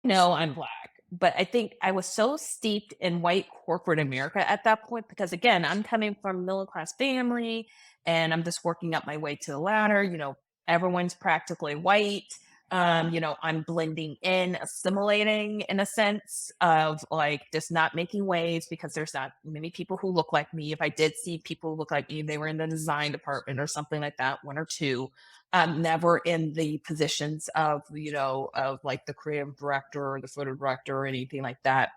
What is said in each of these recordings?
No, I'm Black. But I think I was so steeped in white corporate America at that point because, again, I'm coming from a middle class family and I'm just working up my way to the ladder. Everyone's practically white. I'm blending in, assimilating in a sense of like just not making waves because there's not many people who look like me. If I did see people who look like me, they were in the design department or something like that, one or two, never in the positions of like the creative director or the photo director or anything like that.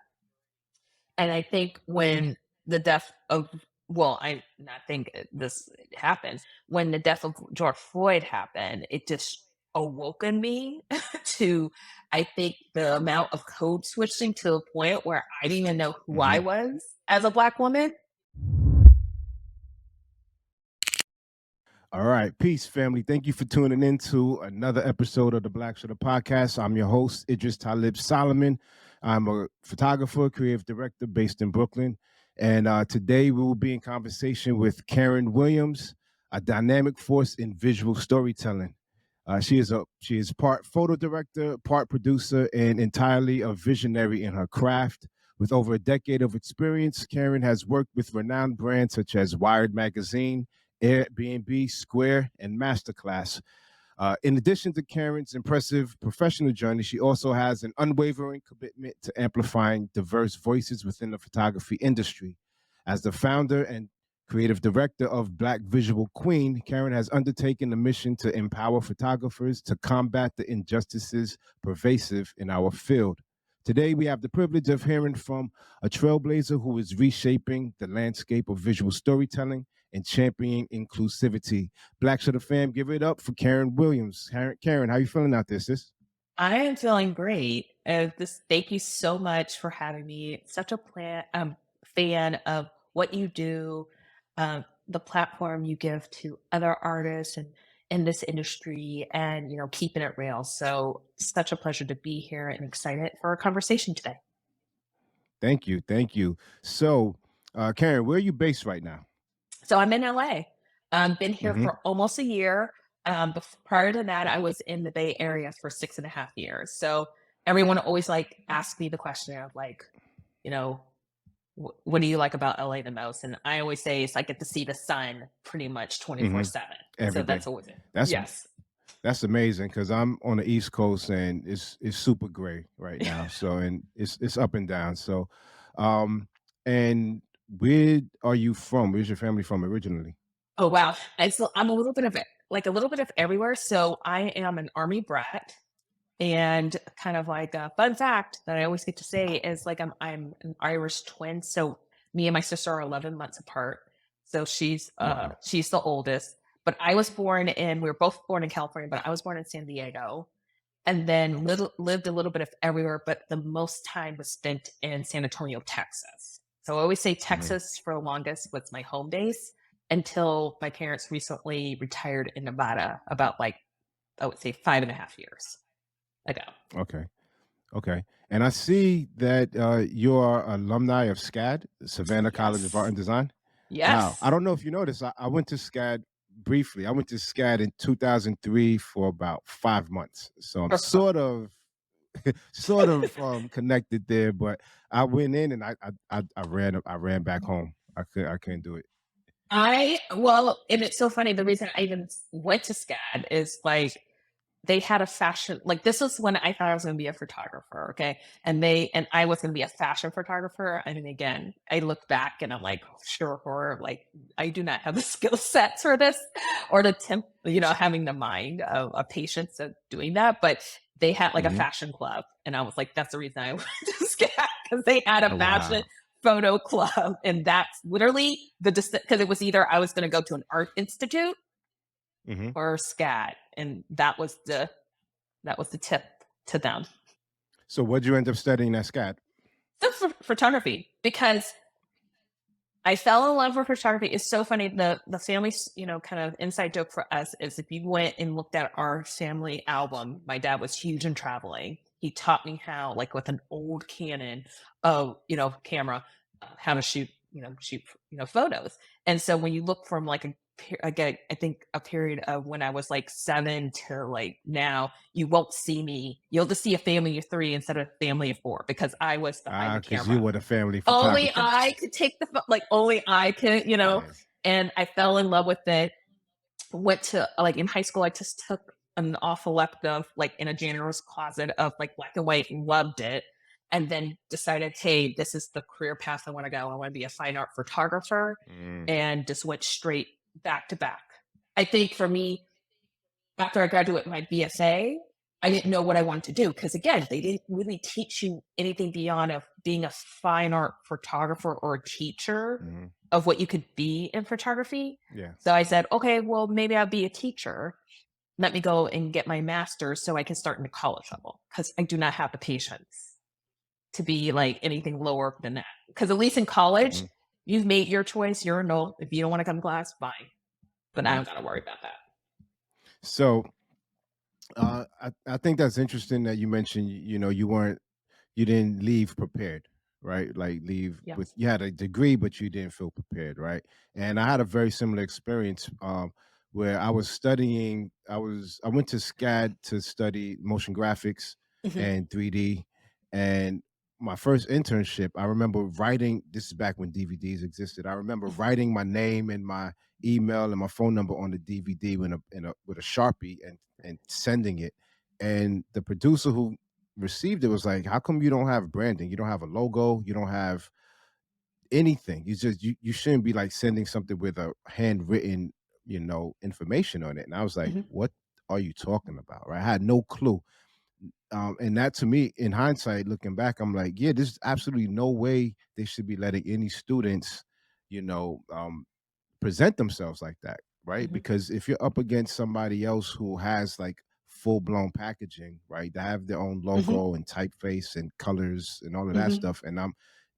And I think when the death of, well, I not think this happened when the death of George Floyd happened, it just awoken me to, I think, the amount of code switching to the point where I didn't even know who I Hmm. was as a Black woman. All right, peace, family. Thank you for tuning in to another episode of the Black Shutter Podcast. I'm your host, Idris Talib Solomon. I'm a photographer, creative director based in Brooklyn. And today we will be in conversation with Karen Williams, a dynamic force in visual storytelling. She is part photo director, part producer, and entirely a visionary in her craft. With over a decade of experience, Karen has worked with renowned brands such as Wired Magazine, Airbnb, Square, and Masterclass. In addition to Karen's impressive professional journey, she also has an unwavering commitment to amplifying diverse voices within the photography industry. As the founder and creative director of Black Visual Queen, Karen has undertaken a mission to empower photographers to combat the injustices pervasive in our field. Today, we have the privilege of hearing from a trailblazer who is reshaping the landscape of visual storytelling and championing inclusivity. Black Shutter fam, give it up for Karen Williams. Karen, how you feeling out there, sis? I am feeling great. Thank you so much for having me. Such a fan of what you do, the platform you give to other artists and in this industry, and keeping it real. So, such a pleasure to be here and excited for our conversation today. Thank you, thank you. So, Karen, where are you based right now? So, I'm in LA. Been here Hmm. for almost a year. Prior to that, I was in the Bay Area for 6.5 years. So, everyone always like asks me the question of like, you know, what do you like about LA the most? And I always say it's I get to see the sun pretty much Hmm. 24/7. So Every day. that's always it. That's Yes. that's amazing because I'm on the East Coast and it's super gray right now. So and it's up and down. So, um, and where are you from? Where's your family from originally? Oh wow. And so I'm a little bit of it, like a little bit of everywhere. So I am an army brat. And kind of like a fun fact that I always get to say is like I'm an Irish twin. So me and my sister are 11 months apart. So Wow. she's the oldest. But I was born in we were both born in California, but I was born in San Diego and then lived a little bit of everywhere, but the most time was spent in San Antonio, Texas. So I always say Hmm. Texas for the longest was my home base until my parents recently retired in Nevada about like I would say 5.5 years ago. Okay. Okay. And I see that you're alumni of SCAD, Savannah College of Art Yes. and Design. Wow. I Yes. don't know if you noticed, I went to SCAD briefly. I went to SCAD in 2003 for about 5 months. So I'm sort of connected there, but I went in and I ran back home. I couldn't do it. And it's so funny. The reason I even went to SCAD is like they had a fashion, like this was when I thought I was going to be a photographer. Okay. And I was going to be a fashion photographer. I mean, again, I look back and I'm like, sure, horror. Like I do not have the skill sets for this or having the mind of a patience of doing that. But they had like a Hmm. fashion club. And I was like, that's the reason I went to SCAD because they had a Oh, fashion wow. photo club. And that's literally because it was either I was going to go to an art institute Hmm. or SCAD. And that was the tip to them. So what'd you end up studying at SCAD? So for photography, because I fell in love with photography. It's so funny. The family's, kind of inside joke for us is if you went and looked at our family album, my dad was huge in traveling. He taught me how, like with an old Canon, camera, how to shoot photos. And so when you look from like a again, I think a period of when I was like 7 to like now, you won't see me. You'll just see a family of 3 instead of a family of 4, because I was behind the Because you camera. were the family Only photographer. I could take the like, only I could, Yes. and I fell in love with it. Went to like, in high school, I just took an off elective, like in a janitor's closet of like black and white, loved it. And then decided, hey, this is the career path I want to go. I want to be a fine art photographer, Mm, and just went straight back to back. I think for me, after I graduated my BSA, I didn't know what I wanted to do because, again, they didn't really teach you anything beyond of being a fine art photographer or a teacher mhm. of what you could be in photography. Yeah. So I said, okay, well, maybe I'll be a teacher. Let me go and get my master's so I can start in the college level, because I do not have the patience to be like anything lower than that. Because at least in college, Mhm, you've made your choice. You're an adult. If you don't want to come to class, fine. But I mhm. don't got to worry about that. So, I think that's interesting that you mentioned, you didn't leave prepared, right? Like leave with Yes. you had a degree, but you didn't feel prepared, right? And I had a very similar experience where I was studying. I went to SCAD to study motion graphics Hmm. and 3D, and my first internship, I remember writing. This is back when DVDs existed. I remember writing my name and my email and my phone number on the DVD with a Sharpie and sending it. And the producer who received it was like, "How come you don't have branding? You don't have a logo. You don't have anything. You shouldn't be like sending something with a handwritten, information on it." And I was like, Hmm. "What are you talking about?" Right? I had no clue. And that to me, in hindsight, looking back, I'm like, yeah, there's absolutely no way they should be letting any students, you know, um, present themselves like that, right? Hmm. Because if you're up against somebody else who has like full blown packaging, right? They have their own Hmm. logo and typeface and colors and all of that Hmm. stuff. And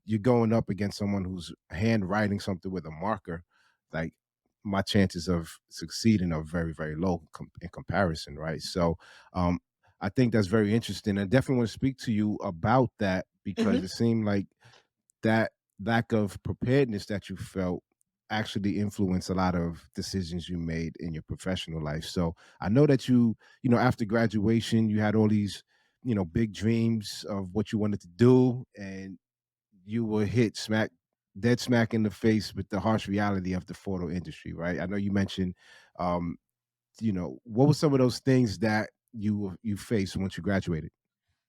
you're going up against someone who's handwriting something with a marker, like my chances of succeeding are very, very low in comparison, right? So, um, I think that's very interesting. I definitely want to speak to you about that because Hmm. it seemed like that lack of preparedness that you felt actually influenced a lot of decisions you made in your professional life. So I know that after graduation, you had all these, big dreams of what you wanted to do, and you were hit dead smack in the face with the harsh reality of the photo industry, right? I know you mentioned, um, what were some of those things that you faced once you graduated?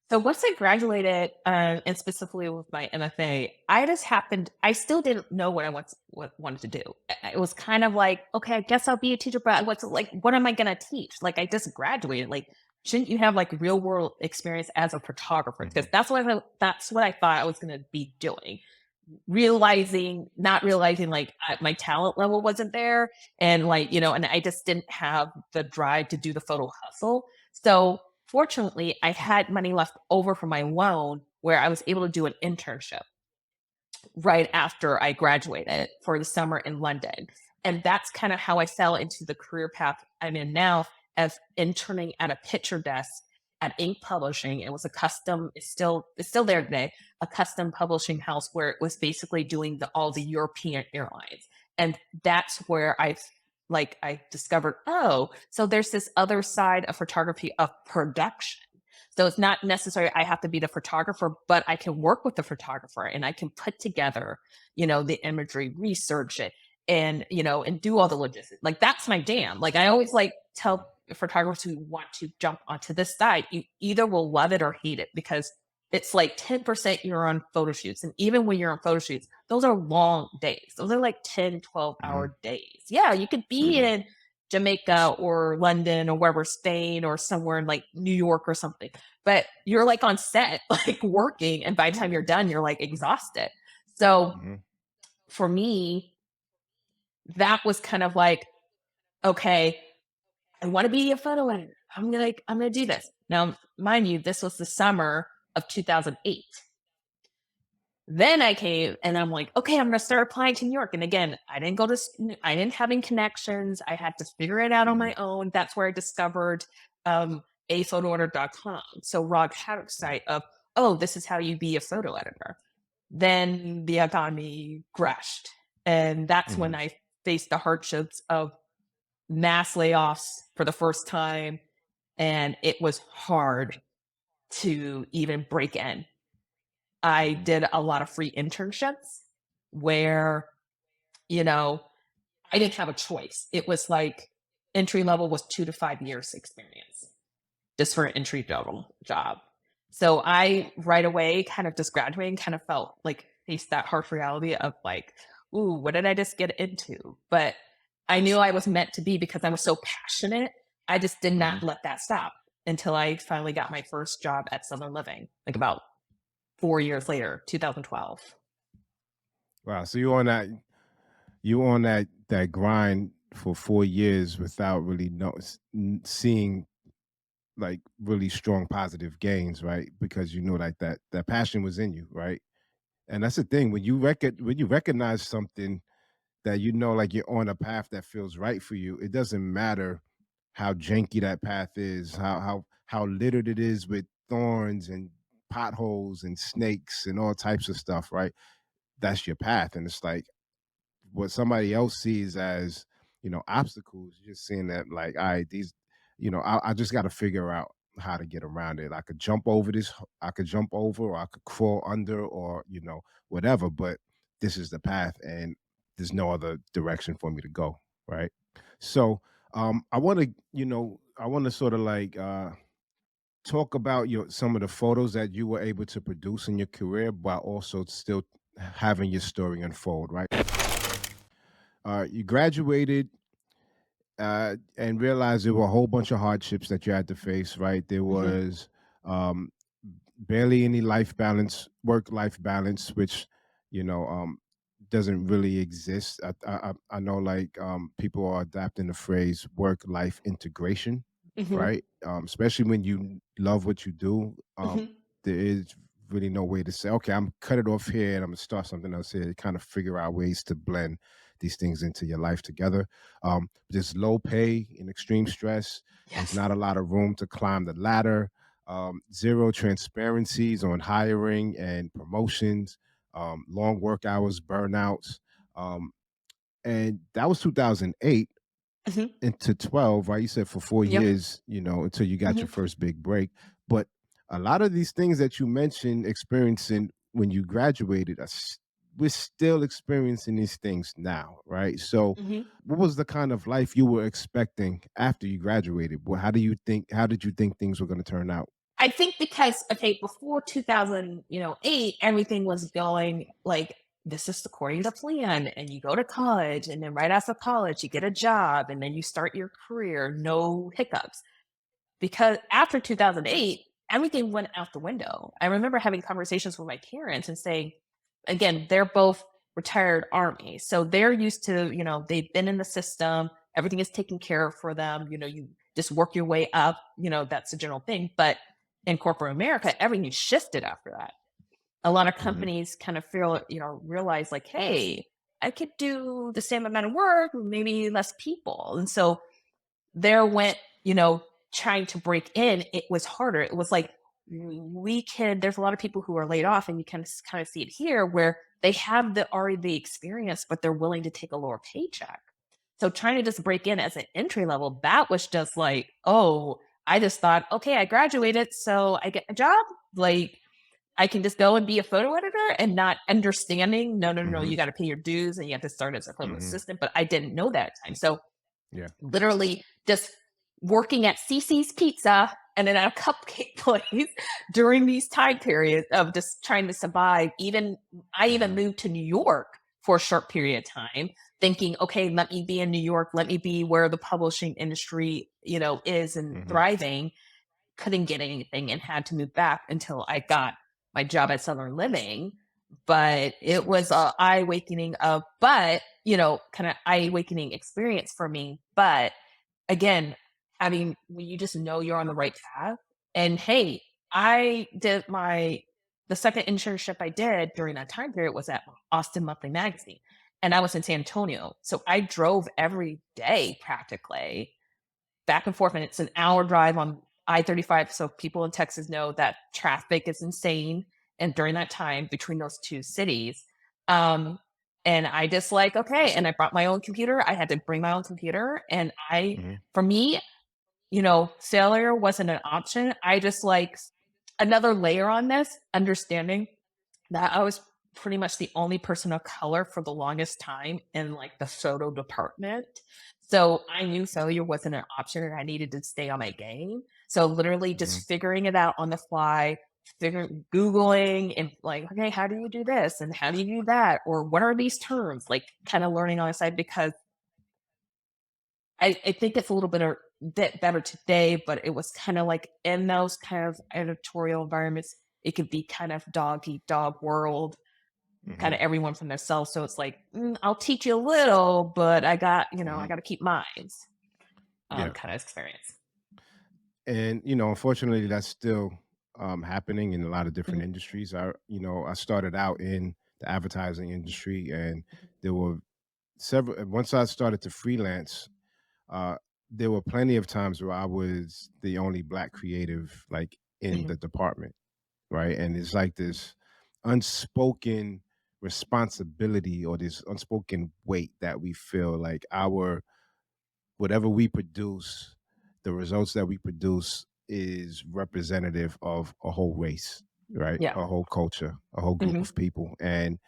So once I graduated, and specifically with my MFA, I just happened. I still didn't know what wanted to do. It was kind of like, okay, I guess I'll be a teacher, but what's like, what am I gonna teach? Like, I just graduated. Like, shouldn't you have like real world experience as a photographer? Because Mhm, that's what I thought I was gonna be doing. Realizing, not realizing, like, my talent level wasn't there, and, like, and I just didn't have the drive to do the photo hustle. So, fortunately, I had money left over from my loan where I was able to do an internship right after I graduated for the summer in London. And that's kind of how I fell into the career path I'm in now, as interning at a picture desk at Ink Publishing. It was a custom, it's still there today, a custom publishing house where it was basically doing all the European airlines. And that's where I discovered, oh, so there's this other side of photography of production. So it's not necessary I have to be the photographer, but I can work with the photographer and I can put together, the imagery, research it, and do all the logistics. Like, that's my jam. Like, I always like tell photographers who want to jump onto this side, you either will love it or hate it, because it's like 10% you're on photo shoots. And even when you're on photo shoots, those are long days. Those are like 10, 12 mhm, hour days. Yeah, you could be mhm, in Jamaica or London or wherever, Spain, or somewhere in like New York or something, but you're like on set, like working. And by the time you're done, you're like exhausted. So mhm, for me, that was kind of like, okay, I want to be a photo editor. I'm gonna do this. Now, mind you, this was the summer of 2008. Then I came and I'm like, okay, I'm gonna start applying to New York. And again, I didn't have any connections. I had to figure it out on mhm, my own. That's where I discovered aphotoorder.com. So Rog Haddock's site of, oh, this is how you be a photo editor. Then the economy crashed. And that's when mhm, I faced the hardships of mass layoffs for the first time, and it was hard to even break in. I Mhm. did a lot of free internships where, you know, I didn't have a choice. It was like entry level was 2 to 5 years experience just for an entry level job. So I right away kind of just graduating kind of felt like faced that harsh reality of like, ooh, what did I just get into? But I knew I was meant to be because I was so passionate. I just did not Mhm. let that stop until I finally got my first job at Southern Living, like about 4 years later, 2012. Wow. So you on that grind for 4 years without really seeing like really strong positive gains, right? Because you know like that passion was in you, right? And that's the thing when when you recognize something that you know like you're on a path that feels right for you, it doesn't matter how janky that path is, how littered it is with thorns and potholes and snakes and all types of stuff, right? That's your path. And it's like what somebody else sees as, obstacles, you're just seeing that like, all right, these, I just got to figure out how to get around it. I could jump over I could jump over, or I could crawl under, or, whatever, but this is the path and there's no other direction for me to go. Right. So, I want to sort of like, talk about some of the photos that you were able to produce in your career, but also still having your story unfold, right? You graduated and realized there were a whole bunch of hardships that you had to face, right? There Mhm, was um, barely any life balance, work life balance, which you know um, doesn't really exist. I know like people are adapting the phrase work life integration, mhm, right? Especially when you love what you do. mhm. There is really no way to say, okay, I'm cut it off here and I'm gonna start something else here. Kind of figure out ways to blend these things into your life together. There's low pay and extreme stress. There's Yes. not a lot of room to climb the ladder. Zero transparencies on hiring and promotions, long work hours, burnouts. Um, and that was 2008 Mhm. into 12, right? You said for four Yep. years, until you got your Mhm. first big break. But a lot of these things that you mentioned experiencing when you graduated, we're still experiencing these things now, right? So, Mhm. what was the kind of life you were expecting after you graduated? How did you think things were going to turn out? I think because okay, before 2000, 8, everything was going like this is according to plan, and you go to college, and then right after college, you get a job, and then you start your career, no hiccups. Because after 2008, everything went out the window. I remember having conversations with my parents and saying, again, they're both retired Army. So they're used to, they've been in the system, everything is taken care of for them. You just work your way up, that's the general thing. But in corporate America, everything shifted after that. A lot of Hmm. companies kind of feel, realize like, hey, I could do the same amount of work, maybe less people. And so there went, trying to break in, it was harder. It was like there's a lot of people who are laid off, and you can kind of see it here where they have the already the experience, but they're willing to take a lower paycheck. So trying to just break in as an entry level, that was just like, oh, I just thought, okay, I graduated, so I get a job. Like I can just go and be a photo editor and not understanding, no, no, no, Hmm. you got to pay your dues and you have to start as a photo Hmm. assistant. But I didn't know that at the time. So Yeah. literally just working at CC's Pizza and then at a cupcake place during these time periods of just trying to survive. I even Hmm. moved to New York for a short period of time, thinking, okay, let me be in New York, let me be where the publishing industry, is and Hmm. thriving. Couldn't get anything and had to move back until I got my job at Southern Living. But it was a eye awakening kind of eye awakening experience for me. But again, having when you just know you're on the right path. And hey, I did the second internship I did during that time period was at Austin Monthly Magazine. And I was in San Antonio. So I drove every day practically back and forth, and it's an hour drive on I-35. So people in Texas know that traffic is insane. And during that time between those two cities, um, And I just like, okay. And I brought my own computer. I had to bring my own computer. And Mhm. for me, failure wasn't an option. I just like another layer on this, understanding that I was pretty much the only person of color for the longest time in like the photo department. So I knew failure wasn't an option and I needed to stay on my game. So literally Mhm. just figuring it out on the fly, Googling and like, okay, how do you do this? And how do you do that? Or what are these terms? Like kind of learning on the side because I think it's a little bit better today, but it was kind of like in those kind of editorial environments, it could be kind of dog eat dog world, kind Mhm. of everyone from themselves. So it's like, I'll teach you a little, but I Mhm. got to keep mine Yeah. kind of experience. And unfortunately, that's still happening in a lot of different Mhm, industries. I started out in the advertising industry, and there were several. Once I started to freelance, uh, there were plenty of times where I was the only black creative, like in mhm, the department, right? And it's like this unspoken responsibility or this unspoken weight that we feel like our whatever we produce, the results that we produce is representative of a whole race, right? yeah. A whole culture, a whole group Hmm. of people. And,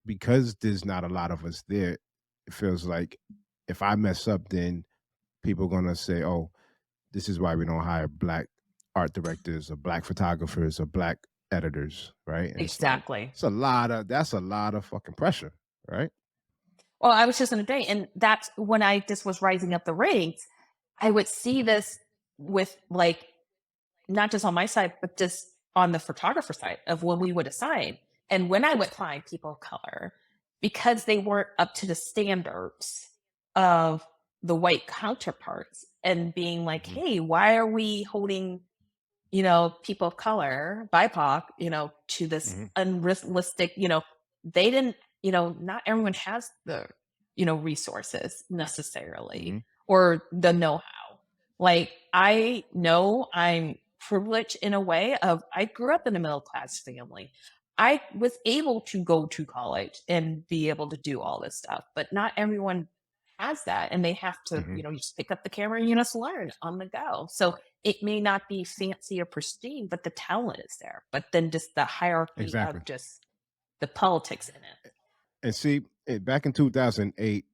because there's not a lot of us there, it feels like if I mess up, then people are going to say, oh, this is why we don't hire black art directors or black photographers or black editors, right? And it's like, Exactly. that's a lot of fucking pressure, right? Well, I was just going to say, and that's when I just was rising up the ranks. I would see this with like not just on my side, but just on the photographer side of when we would assign. And when I would find people of color, because they weren't up to the standards of the white counterparts and being like, Hmm. hey, why are we holding, people of color, BIPOC, to this Hmm. unrealistic, they didn't, not everyone has the, resources necessarily Hmm. or the know how. Like, I know I'm privileged in a way of I grew up in a middle class family. I was able to go to college and be able to do all this stuff, but not everyone has that. And they have to, Hmm. just pick up the camera and you just learn on the go. So it may not be fancy or pristine, but the talent is there. But then just the hierarchy of Exactly. just the politics in it. And see, back in 2008,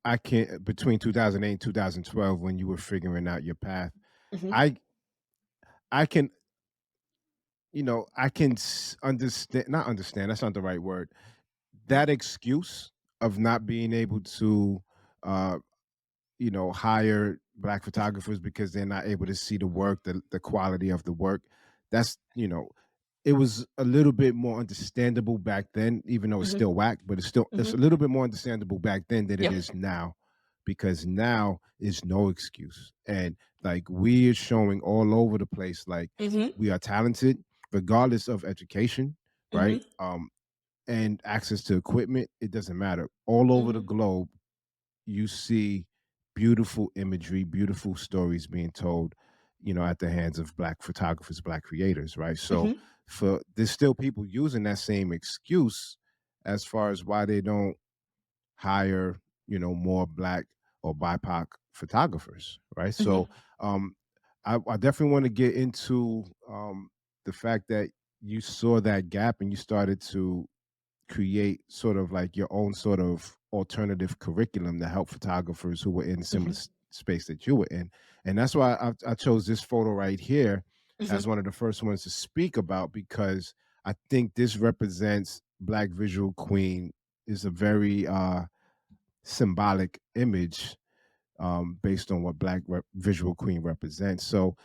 I can between 2008 and 2012, when you were figuring out your path, Hmm. I I can I can understand, not understand. That's not the right word. That excuse of not being able to uh, hire black photographers because they're not able to see the work, the quality of the work. That's it was a little bit more understandable back then, even though it's Hmm. still whack, but it's Hmm. a little bit more understandable back then than it Yep. is now, because now is no excuse. And like we are showing all over the place, like Hmm. we are talented, regardless of education, Hmm. right? And access to equipment, it doesn't matter. All over the Hmm. globe, you see beautiful imagery, beautiful stories being told, at the hands of black photographers, black creators, right? So Hmm. for there's still people using that same excuse as far as why they don't hire, more black or BIPOC photographers, right? So Hmm. um I definitely want to get into the fact that you saw that gap and you started to create sort of like your own sort of alternative curriculum to help photographers who were in similar Hmm. space that you were in. And that's why I chose this photo right here Hmm. as one of the first ones to speak about, because I think this represents Black Visual Queen, is a very symbolic image, based on what Visual Queen represents. So,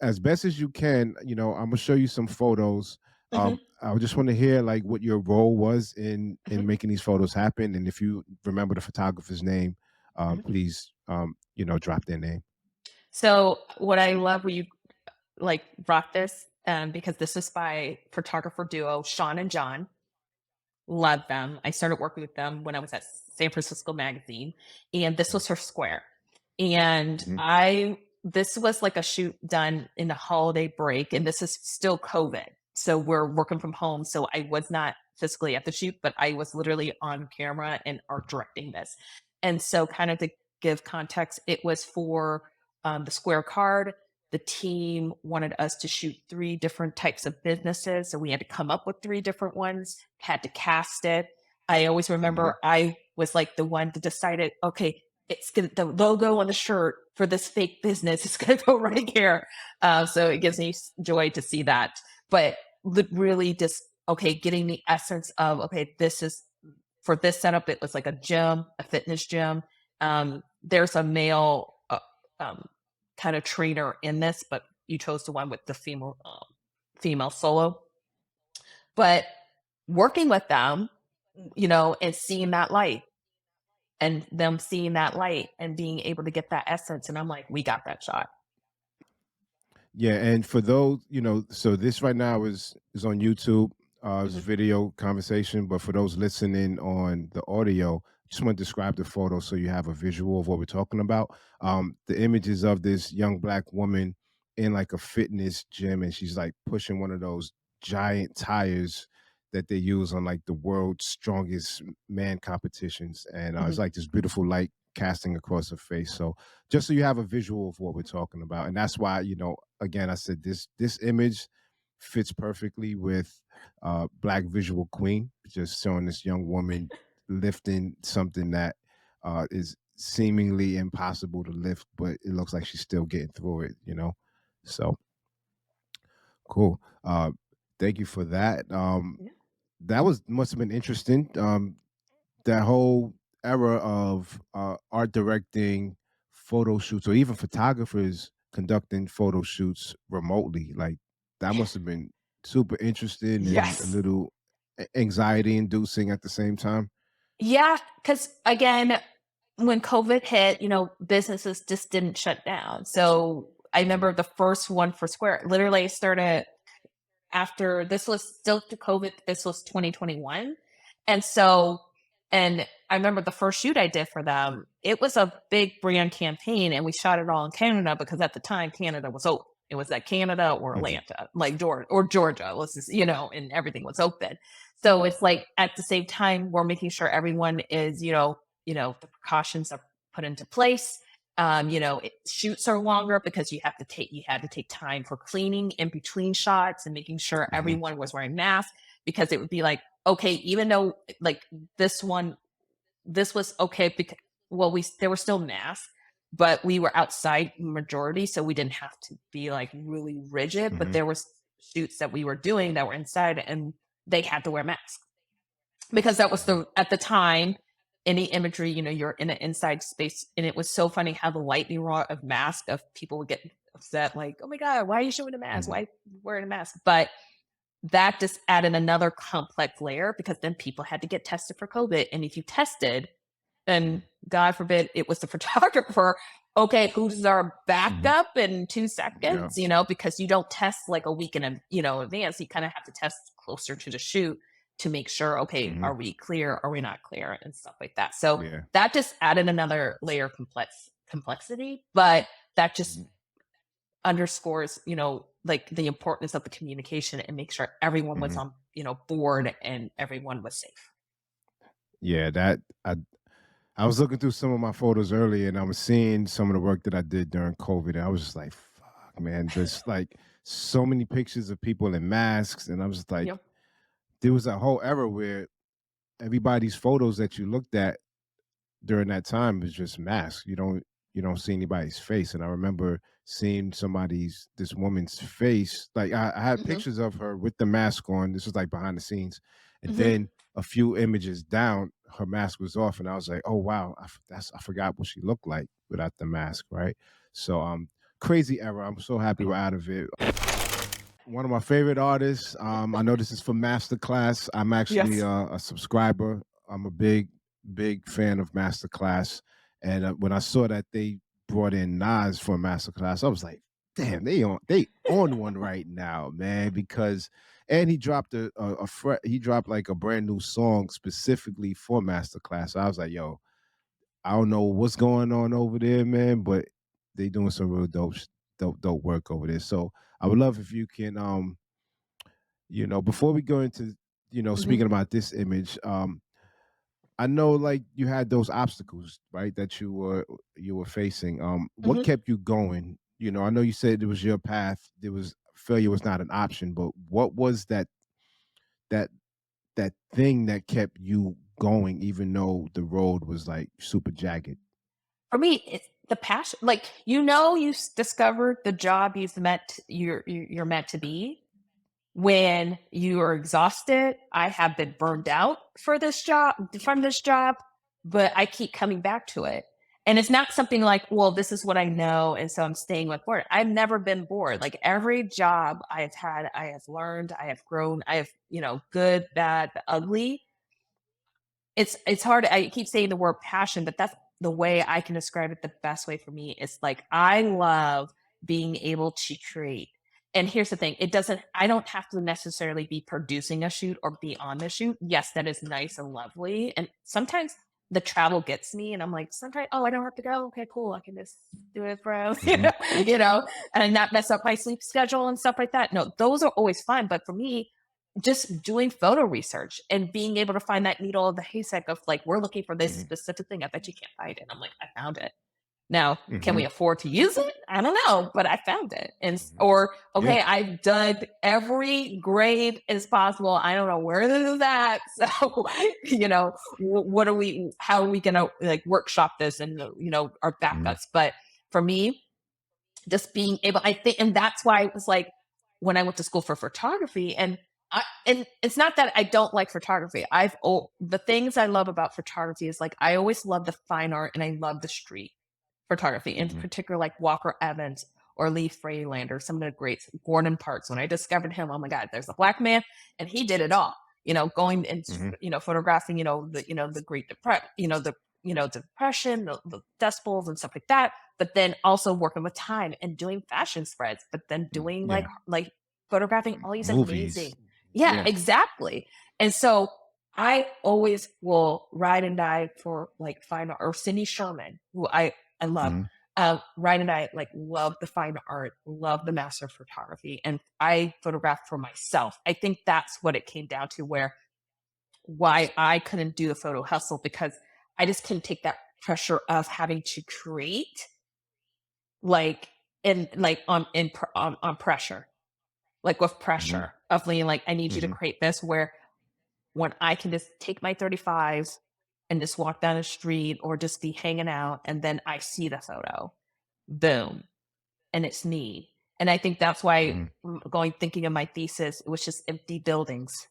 as best as you can, I'm gonna show you some photos. Hmm. I just want to hear like what your role was in Hmm. making these photos happen, and if you remember the photographer's name, Hmm. please, drop their name. So what I love when you like rock this, because this is by photographer duo Sean and John. Love them. I started working with them when I was at San Francisco Magazine, and this was her square. And Mm-hmm. this was like a shoot done in the holiday break, and this is still COVID. So we're working from home. So I was not physically at the shoot, but I was literally on camera and art directing this. And so, kind of to give context, it was for the Square Card. The team wanted us to shoot three different types of businesses. So we had to come up with three different ones, had to cast it. I always Hmm. remember I was like the one that decided, okay, it's gonna, the logo on the shirt for this fake business is going to go right here. So it gives me joy to see that. But really just, okay, getting the essence of, okay, this is for this setup, it was like a gym, a fitness gym. There's a male um, kind of trainer in this, but you chose the one with the female solo. But working with them, and seeing that light and them seeing that light and being able to get that essence, and I'm like, we got that shot. Yeah, and for those, so this right now is on YouTube. It's Mhm. video conversation, but for those listening on the audio, just want to describe the photo so you have a visual of what we're talking about. The images of this young black woman in like a fitness gym, and she's like pushing one of those giant tires that they use on like the world's strongest man competitions, and it's Mhm. like this beautiful light casting across her face. So just so you have a visual of what we're talking about, and that's why again, I said this image fits perfectly with Black Visual Queen, just showing this young woman lifting something that is seemingly impossible to lift, but it looks like she's still getting through it. So cool. Thank you for that. Yeah. That was must have been interesting. That whole era of art directing, photo shoots, or even photographers conducting photo shoots remotely, like that must have been super interesting and a Yes. little anxiety inducing at the same time. Yeah, because again, when COVID hit, businesses just didn't shut down. So I Hmm. remember the first one for Square. Literally, I started after this was still to COVID. This was 2021, and so and I remember the first shoot I did for them. It was a big brand campaign, and we shot it all in Canada because at the time Canada was open. It was at Canada or Hmm. Atlanta, like Georgia or Georgia. Let's just and everything was open. So it's like at the same time we're making sure everyone is the precautions are put into place. Shoots are longer because you had to take time for cleaning in between shots and making sure Hmm. everyone was wearing masks because it would be like, okay, even though like this one, this was okay because well, we there were still masks, but we were outside majority, so we didn't have to be like really rigid. But Hmm. there was shoots that we were doing that were inside and they had to wear masks because that was Hmm. the at the time any imagery you're in an inside space and it was so funny how the lightning rod of mask of people would get upset like oh my god why are you showing a mask why Hmm. are you wearing a mask but that just added another complex layer because then people had to get tested for COVID and if you tested and God forbid it was the photographer. Okay, who's our Hmm. backup in two Yeah. seconds? Because you don't test like a week in advance. You kind of have to test closer to the shoot to make sure, okay, Hmm. are we clear? Are we not clear? And stuff like that. So Yeah. that just added another layer of complexity, but that just Hmm. underscores, like the importance of the communication and make sure everyone was Hmm. on, board and everyone was safe. Yeah, that I was looking through some of my photos earlier, and I was seeing some of the work that I did during COVID, and I was just like, "Fuck, man!" There's like so many pictures of people in masks, and I was just like, Yep. there was a whole era where everybody's photos that you looked at during that time was just masks. You don't see anybody's face. And I remember seeing this woman's face. Like I had Hmm. pictures of her with the mask on. This was like behind the scenes, and Hmm. then a few images down, her mask was off, and I was like, oh wow, I forgot what she looked like without the mask, right? So crazy era. I'm so happy we're out of it. One of my favorite artists. I know this is for Masterclass. I'm actually Yes. a subscriber. I'm a big fan of Masterclass, and when I saw that they brought in Nas for Masterclass, I was like, "Damn, they on one right now, man!" Because and he dropped he dropped like a brand new song specifically for Masterclass. I was like, "Yo, I don't know what's going on over there, man, but they doing some real dope work over there." So I would love if you can before we go into Mhm. speaking about this image, I know like you had those obstacles, right, that you were facing. What Mhm. kept you going? I know you said it was your path. There was failure was not an option, but what was that that thing that kept you going, even though the road was like super jagged? For me, it's the passion. Like, discovered the job you're meant to be when you are exhausted. I have been burned out from this job, but I keep coming back to it. And it's not something like, well, this is what I know, and so I'm staying with bored. I've never been bored. Like every job I've had, I have learned, I have grown, I have, good, bad, ugly. It's hard. I keep saying the word passion, but that's the way I can describe it. The best way for me is like I love being able to create. And here's the thing, I don't have to necessarily be producing a shoot or be on the shoot. Yes, that is nice and lovely. And sometimes the travel gets me and I'm like, sometimes, oh, I don't have to go. Okay, cool. I can just do it, bro. Hmm. And not mess up my sleep schedule and stuff like that. No, those are always fun. But for me, just doing photo research and being able to find that needle of the haystack of like, we're looking for this Hmm. specific thing. I bet you can't find it. I'm like, I found it. Now, can Hmm. we afford to use it? I don't know, but I found it. Hmm. Or, Yeah. okay, I've done every grade as possible. I don't know where this is at. So, how are we going to like workshop this and, our Hmm. backups? But for me, just being able, I think, and that's why it was like when I went to school for photography, and it's not that I don't like photography. The things I love about photography is like I always love the fine art and I love the street photography, in Hmm. particular like Walker Evans or Lee Freylander, some of the greats, Gordon Parks. When I discovered him, oh my God, there's a black man and he did it all. Going and Hmm. photographing, the Great Depression, depression, the Dust Bowls and stuff like that, but then also working with time and doing fashion spreads, but then doing Yeah. like photographing all these Movies. amazing. Yeah, Yeah. exactly. And so I always will ride and die for like fine art or Cindy Sherman, who I love. Hmm. Ryan and I like love the fine art, love the master of photography, and I photograph for myself. I think that's what it came down to, why I couldn't do the photo hustle, because I just couldn't take that pressure of having to create like in like on pressure, like with Hmm. pressure of being like, I need you to Hmm. create this, where when I can just take my 35s and just walk down the street or just be hanging out and then I see the photo, boom, and it's me. And I think that's why, Hmm. thinking of my thesis, it was just empty buildings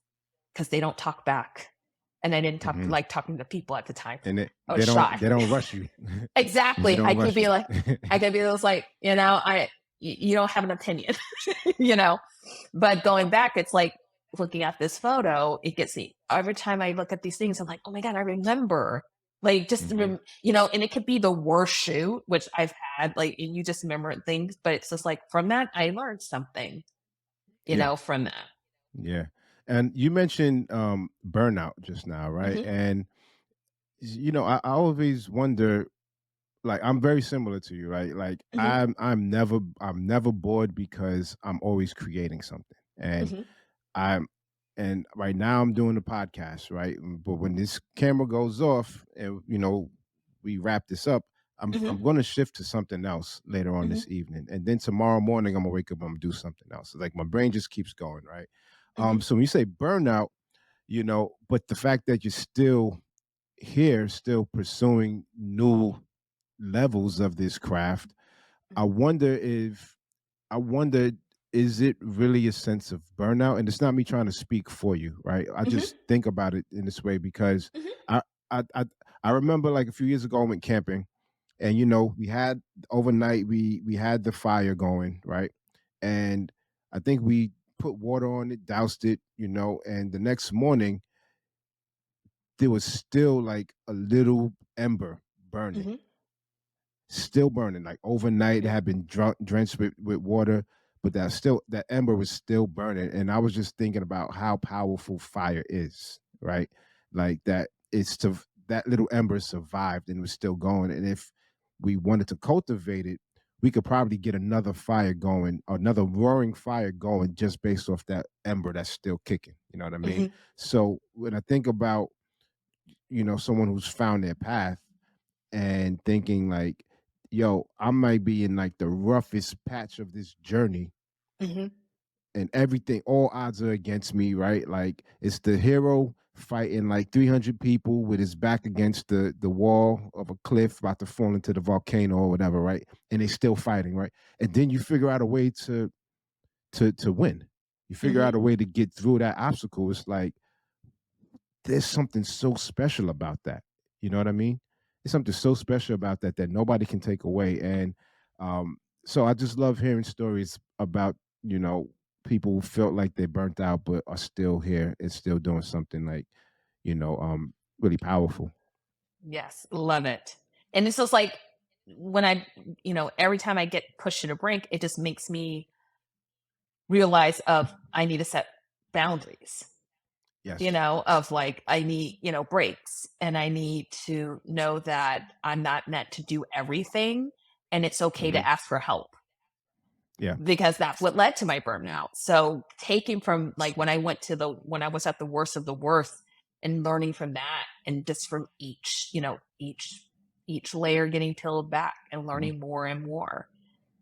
because they don't talk back. And I didn't Hmm. like talking to people at the time. And I was they don't shy. they don't rush you. They Exactly. don't rush you. I could be those like, you don't have an opinion, you know. But going back, it's like looking at this photo, it gets me every time I look at these things, I'm like, oh my God, I remember. Like Hmm. and it could be the worst shoot, which I've had, like, and you just remember things, but it's just like from that, I learned something, Yeah. from that. Yeah. And you mentioned burnout just now, right? Hmm. And I always wonder, like I'm very similar to you, right? Like Hmm. I'm never bored because I'm always creating something. And Hmm. I'm and right now I'm doing the podcast, right? But when this camera goes off and we wrap this up, I'm Hmm. going to shift to something else later on Hmm. this evening, and then tomorrow morning I'm gonna wake up, I'm gonna do something else. So, like my brain just keeps going, right? Hmm. So when you say burnout, but the fact that you're still here, still pursuing new levels of this craft, I wonder if I wonder, is it really a sense of burnout? And it's not me trying to speak for you, right? I Hmm. just think about it in this way because Hmm. I I I, I remember like a few years ago I went camping, and we had overnight we had the fire going, right? And I think we put water on it, doused it, and the next morning there was still like a little ember burning, Hmm. still burning. Like overnight, it Yeah. had been drenched with water, but that ember was still burning. And I was just thinking about how powerful fire is, right? Like that little ember survived and was still going. And if we wanted to cultivate it, we could probably get another fire going, another roaring fire going, just based off that ember that's still kicking. You know what I mean? Mhm. So when I think about, someone who's found their path and thinking like, yo, I might be in like the roughest patch of this journey, Mhm. and everything, all odds are against me, right? Like it's the hero fighting like 300 people with his back against the wall of a cliff about to fall into the volcano or whatever, right? And they still fighting, right? And then you figure out a way to win. You figure out Mhm. a way to get through that obstacle. It's like there's something so special about that. You know what I mean? There's something so special about that that nobody can take away. And so I just love hearing stories about, you know, people who felt like they burnt out but are still here and still doing something like, really powerful. Yes, love it. And it's just like when I, every time I get pushed to the brink, it just makes me realize of I need to set boundaries, Yes. of like I need, breaks, and I need to know that I'm not meant to do everything, and it's okay Hmm. to ask for help Yeah. because that's what led to my burnout. So taking from like when I was at the worst of the worst and learning from that, and just from each, each layer getting peeled back and Hmm. learning more and more.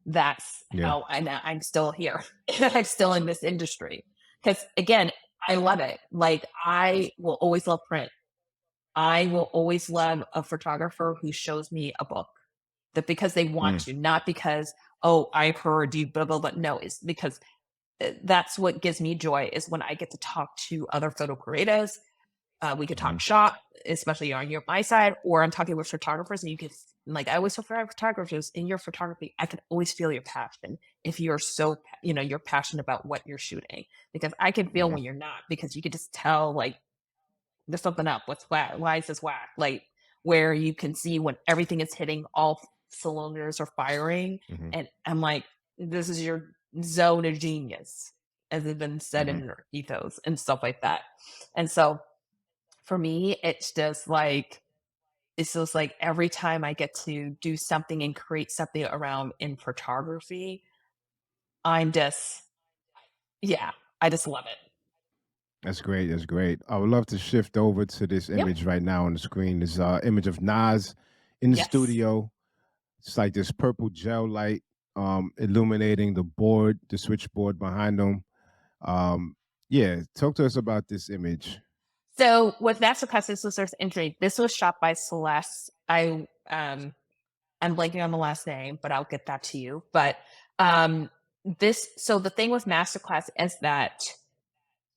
That's Yeah. how I'm still here. I'm still in this industry. Because again, I love it. Like I will always love print. I will always love a photographer who shows me a book that because they want Mm. to, not because, oh, I've heard you, blah, blah, blah. No, it's because that's what gives me joy is when I get to talk to other photo creators. We could Hmm. talk shop, especially on your my side, or I'm talking with photographers, and you can like I always tell photographers in your photography, I can always feel your passion if you're you're passionate about what you're shooting because I can feel Hmm. when you're not because you can just tell like there's something up. What's whack? Why is this whack? Like where you can see when everything is hitting all cylinders are firing, Hmm. and I'm like, this is your zone of genius, as it's been said Hmm. in your ethos and stuff like that. And so for me, it's just like every time I get to do something and create something around in photography, I'm just yeah, I just love it. That's great. That's great. I would love to shift over to this Yep. image right now on the screen. This image of Nas in the Yes. studio. It's like this purple gel light illuminating the board, the switchboard behind them. Um, yeah, talk to us about this image. So with Masterclass Sisters Injury, this was shot by Celeste. I'm blanking on the last name, but I'll get that to you. But um the thing with Masterclass is that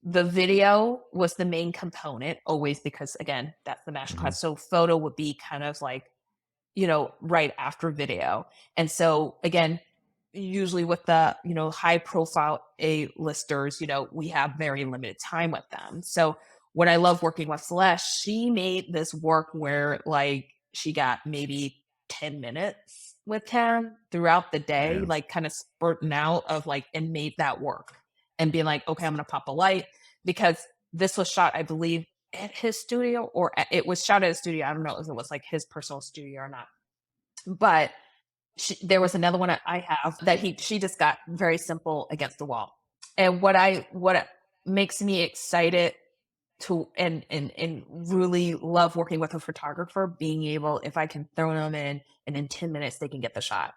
the video was the main component always because again, that's the masterclass. Hmm. So photo would be kind of like, right after video. And so again, usually with the, high profile A-listers, we have very limited time with them. So what I love working with Celeste, she made this work where like she got maybe 10 minutes with him throughout the day, Yeah, like kind of spurting out of like and made that work and being like, okay, I'm gonna pop a light because this was shot, I believe, at his studio it was shot at his studio. I don't know if it was like his personal studio or not. But there was another one I have that she just got very simple against the wall. And what makes me excited to and really love working with a photographer, being able if I can throw them in and in 10 minutes they can get the shot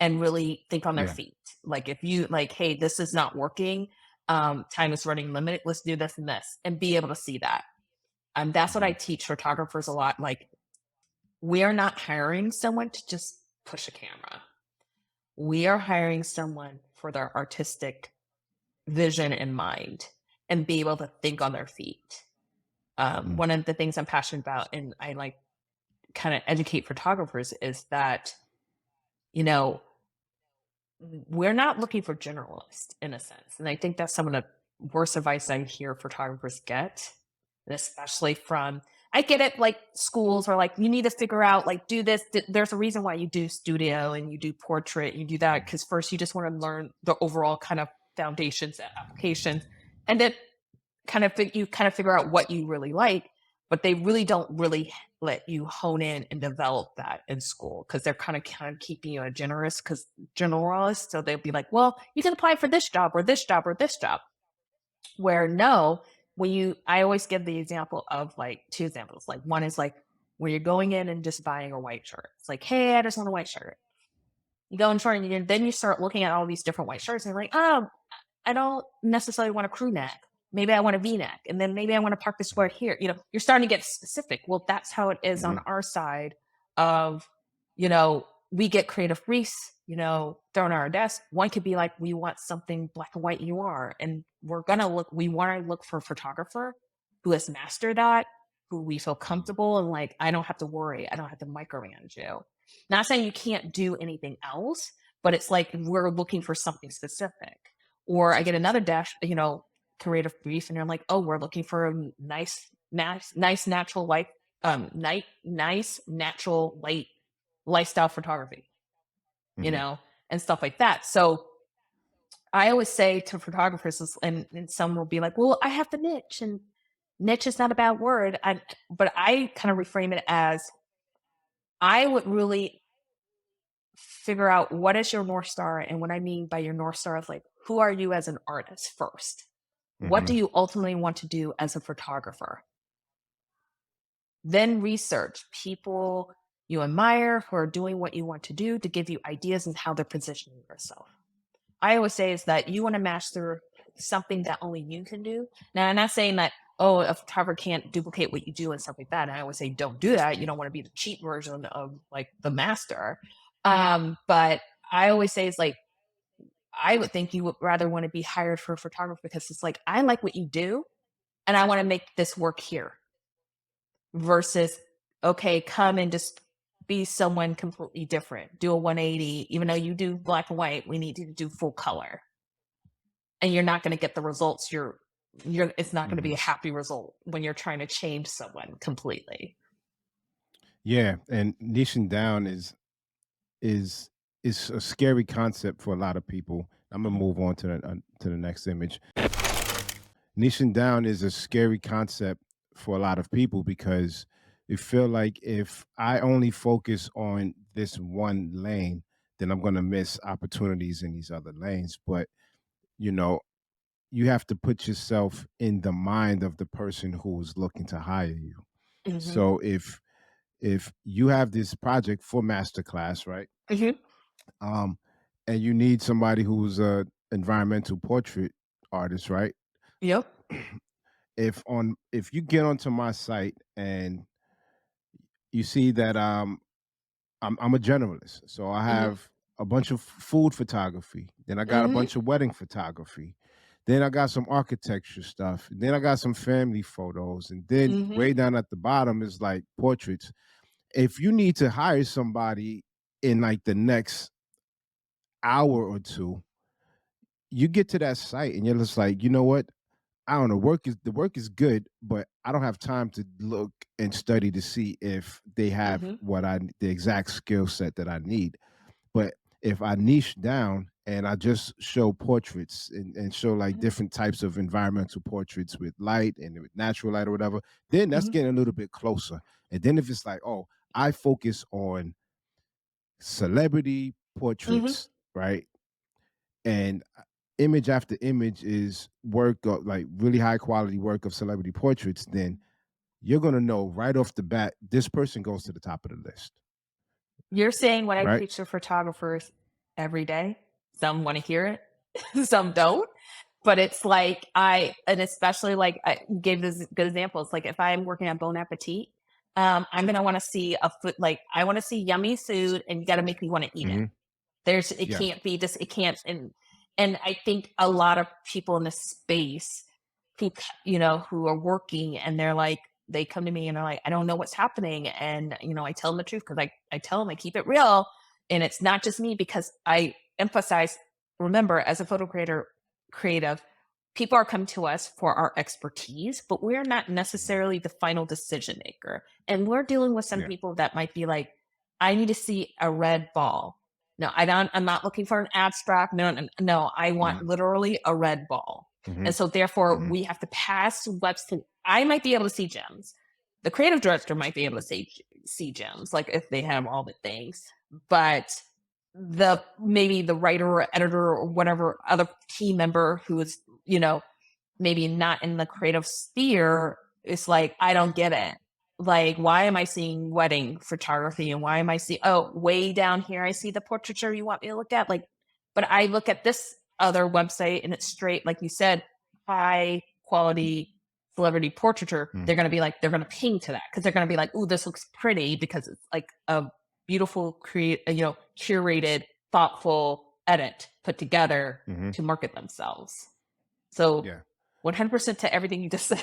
and really think on their yeah. feet. Like if you like, hey, this is not working, time is running limited, let's do this and this, and be able to see that. That's what I Hmm. teach photographers a lot. Like we are not hiring someone to just push a camera. We are hiring someone for their artistic vision in mind and be able to think on their feet. Mm. One of the things I'm passionate about and I like kind of educate photographers is that, you know, we're not looking for generalists in a sense. And I think that's some of the worst advice I hear photographers get, and especially from I get it, like schools are like, you need to figure out, like, do this. There's a reason why you do studio and you do portrait, you do that because first you just want to learn the overall kind of foundations, applications, and then you kind of figure out what you really like. But they really don't really. let you hone in and develop that in school because they're kind of keeping you a generalist. So they'll be like, well, you can apply for this job or this job or this job. Where no, I always give the example of like two examples. Like one is like when you're going in and just buying a white shirt. It's like, hey, I just want a white shirt. You go in short and then you start looking at all these different white shirts and you're like, oh, I don't necessarily want a crew neck. Maybe I want a V-neck, and then maybe I want to park the square here. You're starting to get specific. Well, that's how it is on Mhm. our side of, we get creative briefs, thrown on our desk. One could be like, we want something black and white UR, and we want to look for a photographer who has mastered that, who we feel comfortable and like, I don't have to worry. I don't have to micromanage you. Not saying you can't do anything else, but it's like we're looking for something specific. Or I get another creative brief, and they're like, "Oh, we're looking for a nice natural light, nice natural light lifestyle photography, you Mhm. know, and stuff like that." So I always say to photographers, and some will be like, "Well, I have the niche, and niche is not a bad word." But I kind of reframe it as I would really figure out what is your North Star. And what I mean by your North Star is like, who are you as an artist first? What do Mhm. you ultimately want to do as a photographer? Then research people you admire who are doing what you want to do to give you ideas on how they're positioning yourself. I always say is that you want to master something that only you can do. Now, I'm not saying that, oh, a photographer can't duplicate what you do and stuff like that. And I always say, don't do that. You don't want to be the cheap version of like the master. But I always say it's like, I would think you would rather want to be hired for a photographer because it's like, I like what you do and I want to make this work here versus, okay, come and just be someone completely different. Do a 180. Even though you do black and white, we need you to do full color. And you're not going to get the results it's not going to be Mhm. a happy result when you're trying to change someone completely. Yeah, and niching down is is a scary concept for a lot of people. I'm gonna Mhm. move on to the next image. Niching down is a scary concept for a lot of people because they feel like if I only focus on this one lane, then I'm gonna miss opportunities in these other lanes. But you know, you have to put yourself in the mind of the person who is looking to hire you. Mhm. So if you have this project for masterclass, right? Mhm. Um, and you need somebody who's a environmental portrait artist, right? Yep. If you get onto my site and you see that I'm a generalist, so I Mhm. have a bunch of food photography, then I got a Mhm. bunch of wedding photography, then I got some architecture stuff, then I got some family photos, and then Mhm. way down at the bottom is like portraits. If you need to hire somebody in like the next hour or two, you get to that site and you're just like, you know what? I don't know. The work is good, but I don't have time to look and study to see if they have Mhm. the exact skill set that I need. But if I niche down and I just show portraits and show like Mhm. different types of environmental portraits with light and with natural light or whatever, then that's Mhm. getting a little bit closer. And then if it's like, oh, I focus on celebrity Mhm. portraits, right? And image after image is work of like really high quality work of celebrity portraits, then you're gonna know right off the bat this person goes to the top of the list, You're saying what I right? preach to photographers every day. Some want to hear it, some don't. But it's like and especially like I gave this good examples. Like if I'm working on Bon Appetit, I'm gonna want to see a food. Like I want to see yummy food, and you got to make me want to eat it. Hmm. It Yeah. can't be this. It can't. And I think a lot of people in this space who are working and they're like, they come to me and they're like, I don't know what's happening. And, I tell them the truth because I tell them I keep it real. And it's not just me because I emphasize, remember, as a creative, people are coming to us for our expertise, but we're not Mhm. necessarily the final decision maker. And we're dealing with some Yeah. people that might be like, I need to see a red ball. No, I'm not looking for an abstract. No, no, no. I want Hmm. literally a red ball. Hmm. And so therefore Hmm. we have to pass webs to I might be able to see gems, The creative director might be able to see gems, like if they have all the things, but the maybe the writer or editor or whatever other team member who is, maybe not in the creative sphere, it's like, I don't get it. Like, why am I seeing wedding photography and why am I seeing, oh, way down here, I see the portraiture you want me to look at? Like, but I look at this other website and it's straight, like you said, high quality celebrity portraiture. Mm, They're going to be like, they're going to ping to that because they're going to be like, ooh, this looks pretty because it's like a beautiful, curated, thoughtful edit put together mhm. to market themselves. So Yeah. 100% to everything you just said,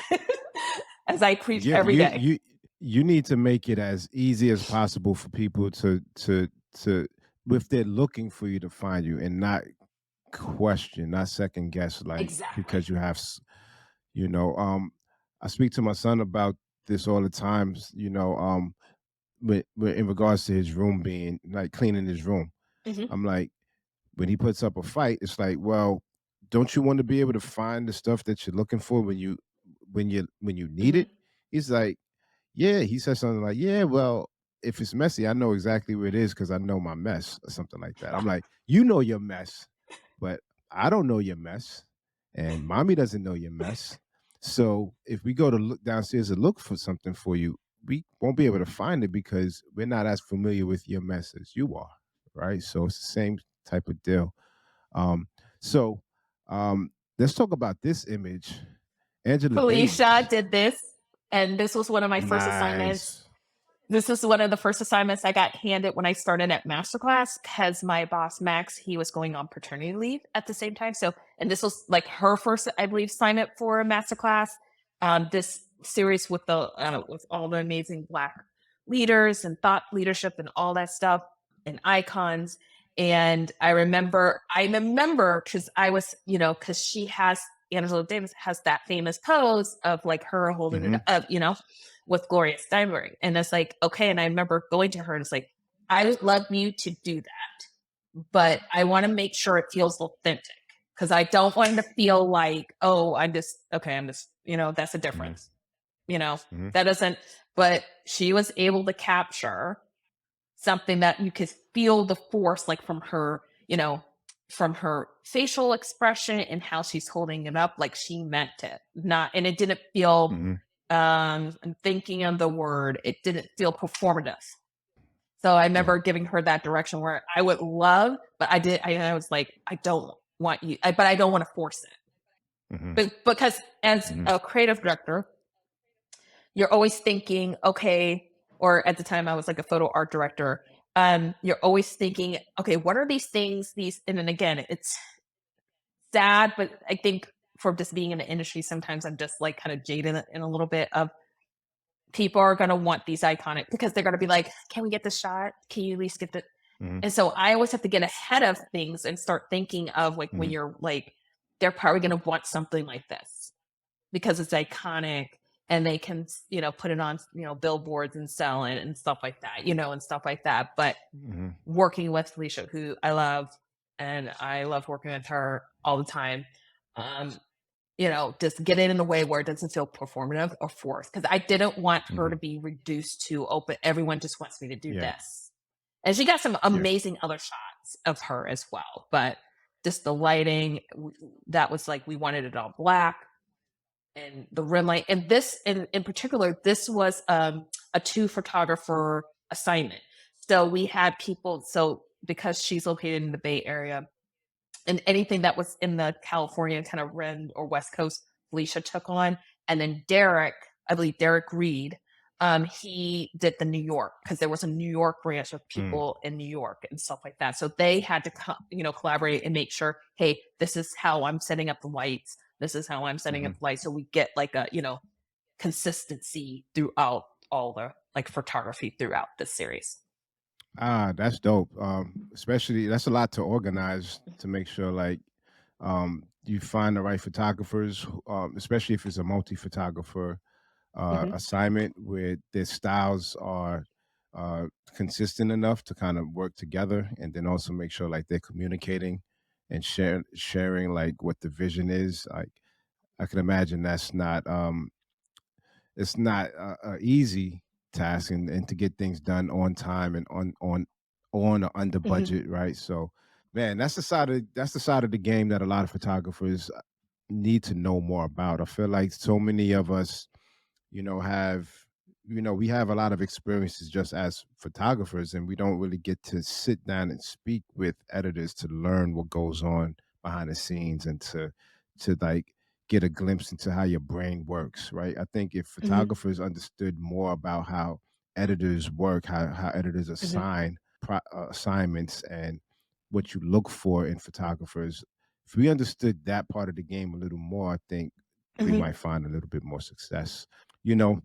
as I preach Yeah, every day. you need to make it as easy as possible for people to if they're looking for you to find you and not question, not second guess, like Exactly. because you have I speak to my son about this all the times, with in regards to his room being like cleaning his room. Mhm, I'm like, when he puts up a fight, it's like, well, don't you want to be able to find the stuff that you're looking for when you need mhm. it? He's like, yeah. He said something like, yeah, well, if it's messy, I know exactly where it is because I know my mess or something like that. I'm like, you know your mess, but I don't know your mess, and mommy doesn't know your mess. So if we go to look downstairs and look for something for you, we won't be able to find it because we're not as familiar with your mess as you are, right? So it's the same type of deal. Um, so let's talk about this image. Angela Felicia Davis. did this, and this was one of my first assignments. Nice. This is one of the first assignments I got handed when I started at Masterclass because my boss, Max, he was going on paternity leave at the same time. So, and this was like her first, I believe, assignment for a Masterclass. This series with with all the amazing Black leaders and thought leadership and all that stuff and icons. And I remember because I was, because Angela Davis has that famous pose of like her holding it Hmm. up, with Gloria Steinberg. And it's like, okay. And I remember going to her and it's like, I would love you to do that, but I want to make sure it feels authentic because I don't want it to feel like, oh, I'm just, that's a Hmm. difference. You know, Hmm. that doesn't, but she was able to capture something that you could feel the force like from her facial expression and how she's holding it up like she meant it, not, and it didn't feel, Hmm. I'm thinking of the word, it didn't feel performative. So I Yeah. remember giving her that direction where I would love, but I was like, I don't want you, but I don't want to force it. Hmm. But because as Hmm. a creative director, you're always thinking, okay, or at the time I was like a photo art director. You're always thinking, okay, what are these things? And then again, it's sad, but I think for just being in the industry, sometimes I'm just like kind of jaded in a little bit of people are going to want these iconic because they're going to be like, can we get the shot? Can you at least get the, Hmm. and so I always have to get ahead of things and start thinking of like when Hmm. you're like, they're probably going to want something like this because it's iconic and they can, put it on, billboards and sell it and stuff like that, and stuff like that. But Hmm. working with Felicia, who I love, and I love working with her all the time. Um, just get it in a way where it doesn't feel performative or forced. Because I didn't want her to Hmm. be reduced to open. Everyone just wants me to do Yeah. this, and she got some Yeah. amazing other shots of her as well. But just the lighting, that was like we wanted it all black and the rim light. And this, in particular, this was a two photographer assignment. So we had people. So because she's located in the Bay Area, and anything that was in the California kind of Ren or West Coast, Felicia took on. And then Derek, I believe Derek Reed, he did the New York because there was a New York branch of Mm. people in New York and stuff like that. So they had to, collaborate and make sure, hey, this is how I'm setting up the lights. This is how I'm setting up Hmm. the lights. So we get like a, consistency throughout all the like photography throughout the series. Ah, that's dope. Especially that's a lot to organize to make sure like you find the right photographers, especially if it's a multi-photographer Hmm. assignment where their styles are consistent enough to kind of work together, and then also make sure like they're communicating and sharing like what the vision is. Like I can imagine that's not it's not a easy task, and to get things done on time and on or under Mhm, budget, right? So, man, that's the side of the game that a lot of photographers need to know more about. I feel like so many of us, have we have a lot of experiences just as photographers, and we don't really get to sit down and speak with editors to learn what goes on behind the scenes, and to like get a glimpse into how your brain works, right? I think if mhm, photographers understood more about how editors work, how editors mhm, assign assignments, and what you look for in photographers, if we understood that part of the game a little more, I think we mhm, might find a little bit more success. you know,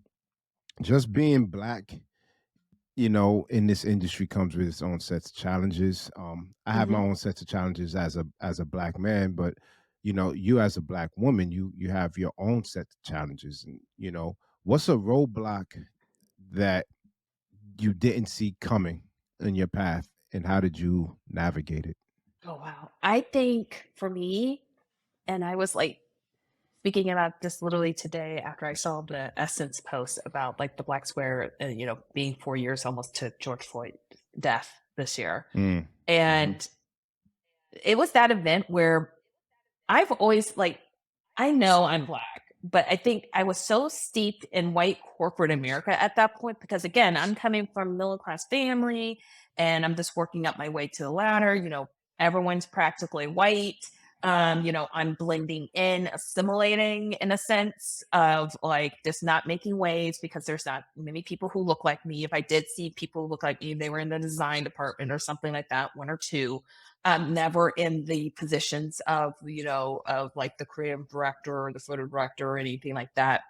just being black, in this industry comes with its own sets of challenges. I have my mhm. own sets of challenges as a black man, but you as a black woman, you have your own set of challenges. And what's a roadblock that you didn't see coming in your path, and how did you navigate it? Oh, wow. I think for me, and I was like speaking about this literally today after I saw the Essence post about like the Black Square, being 4 years almost to George Floyd's death this year. Mm. Hmm. And it was that event where I've always like I know I'm black, but I think I was so steeped in white corporate America at that point because again, I'm coming from middle class family and I'm just working up my way to the ladder, everyone's practically white. I'm blending in, assimilating in a sense of like just not making waves because there's not many people who look like me. If I did see people who look like me, they were in the design department or something like that, one or two, never in the positions of of like the creative director or the photo director or anything like that.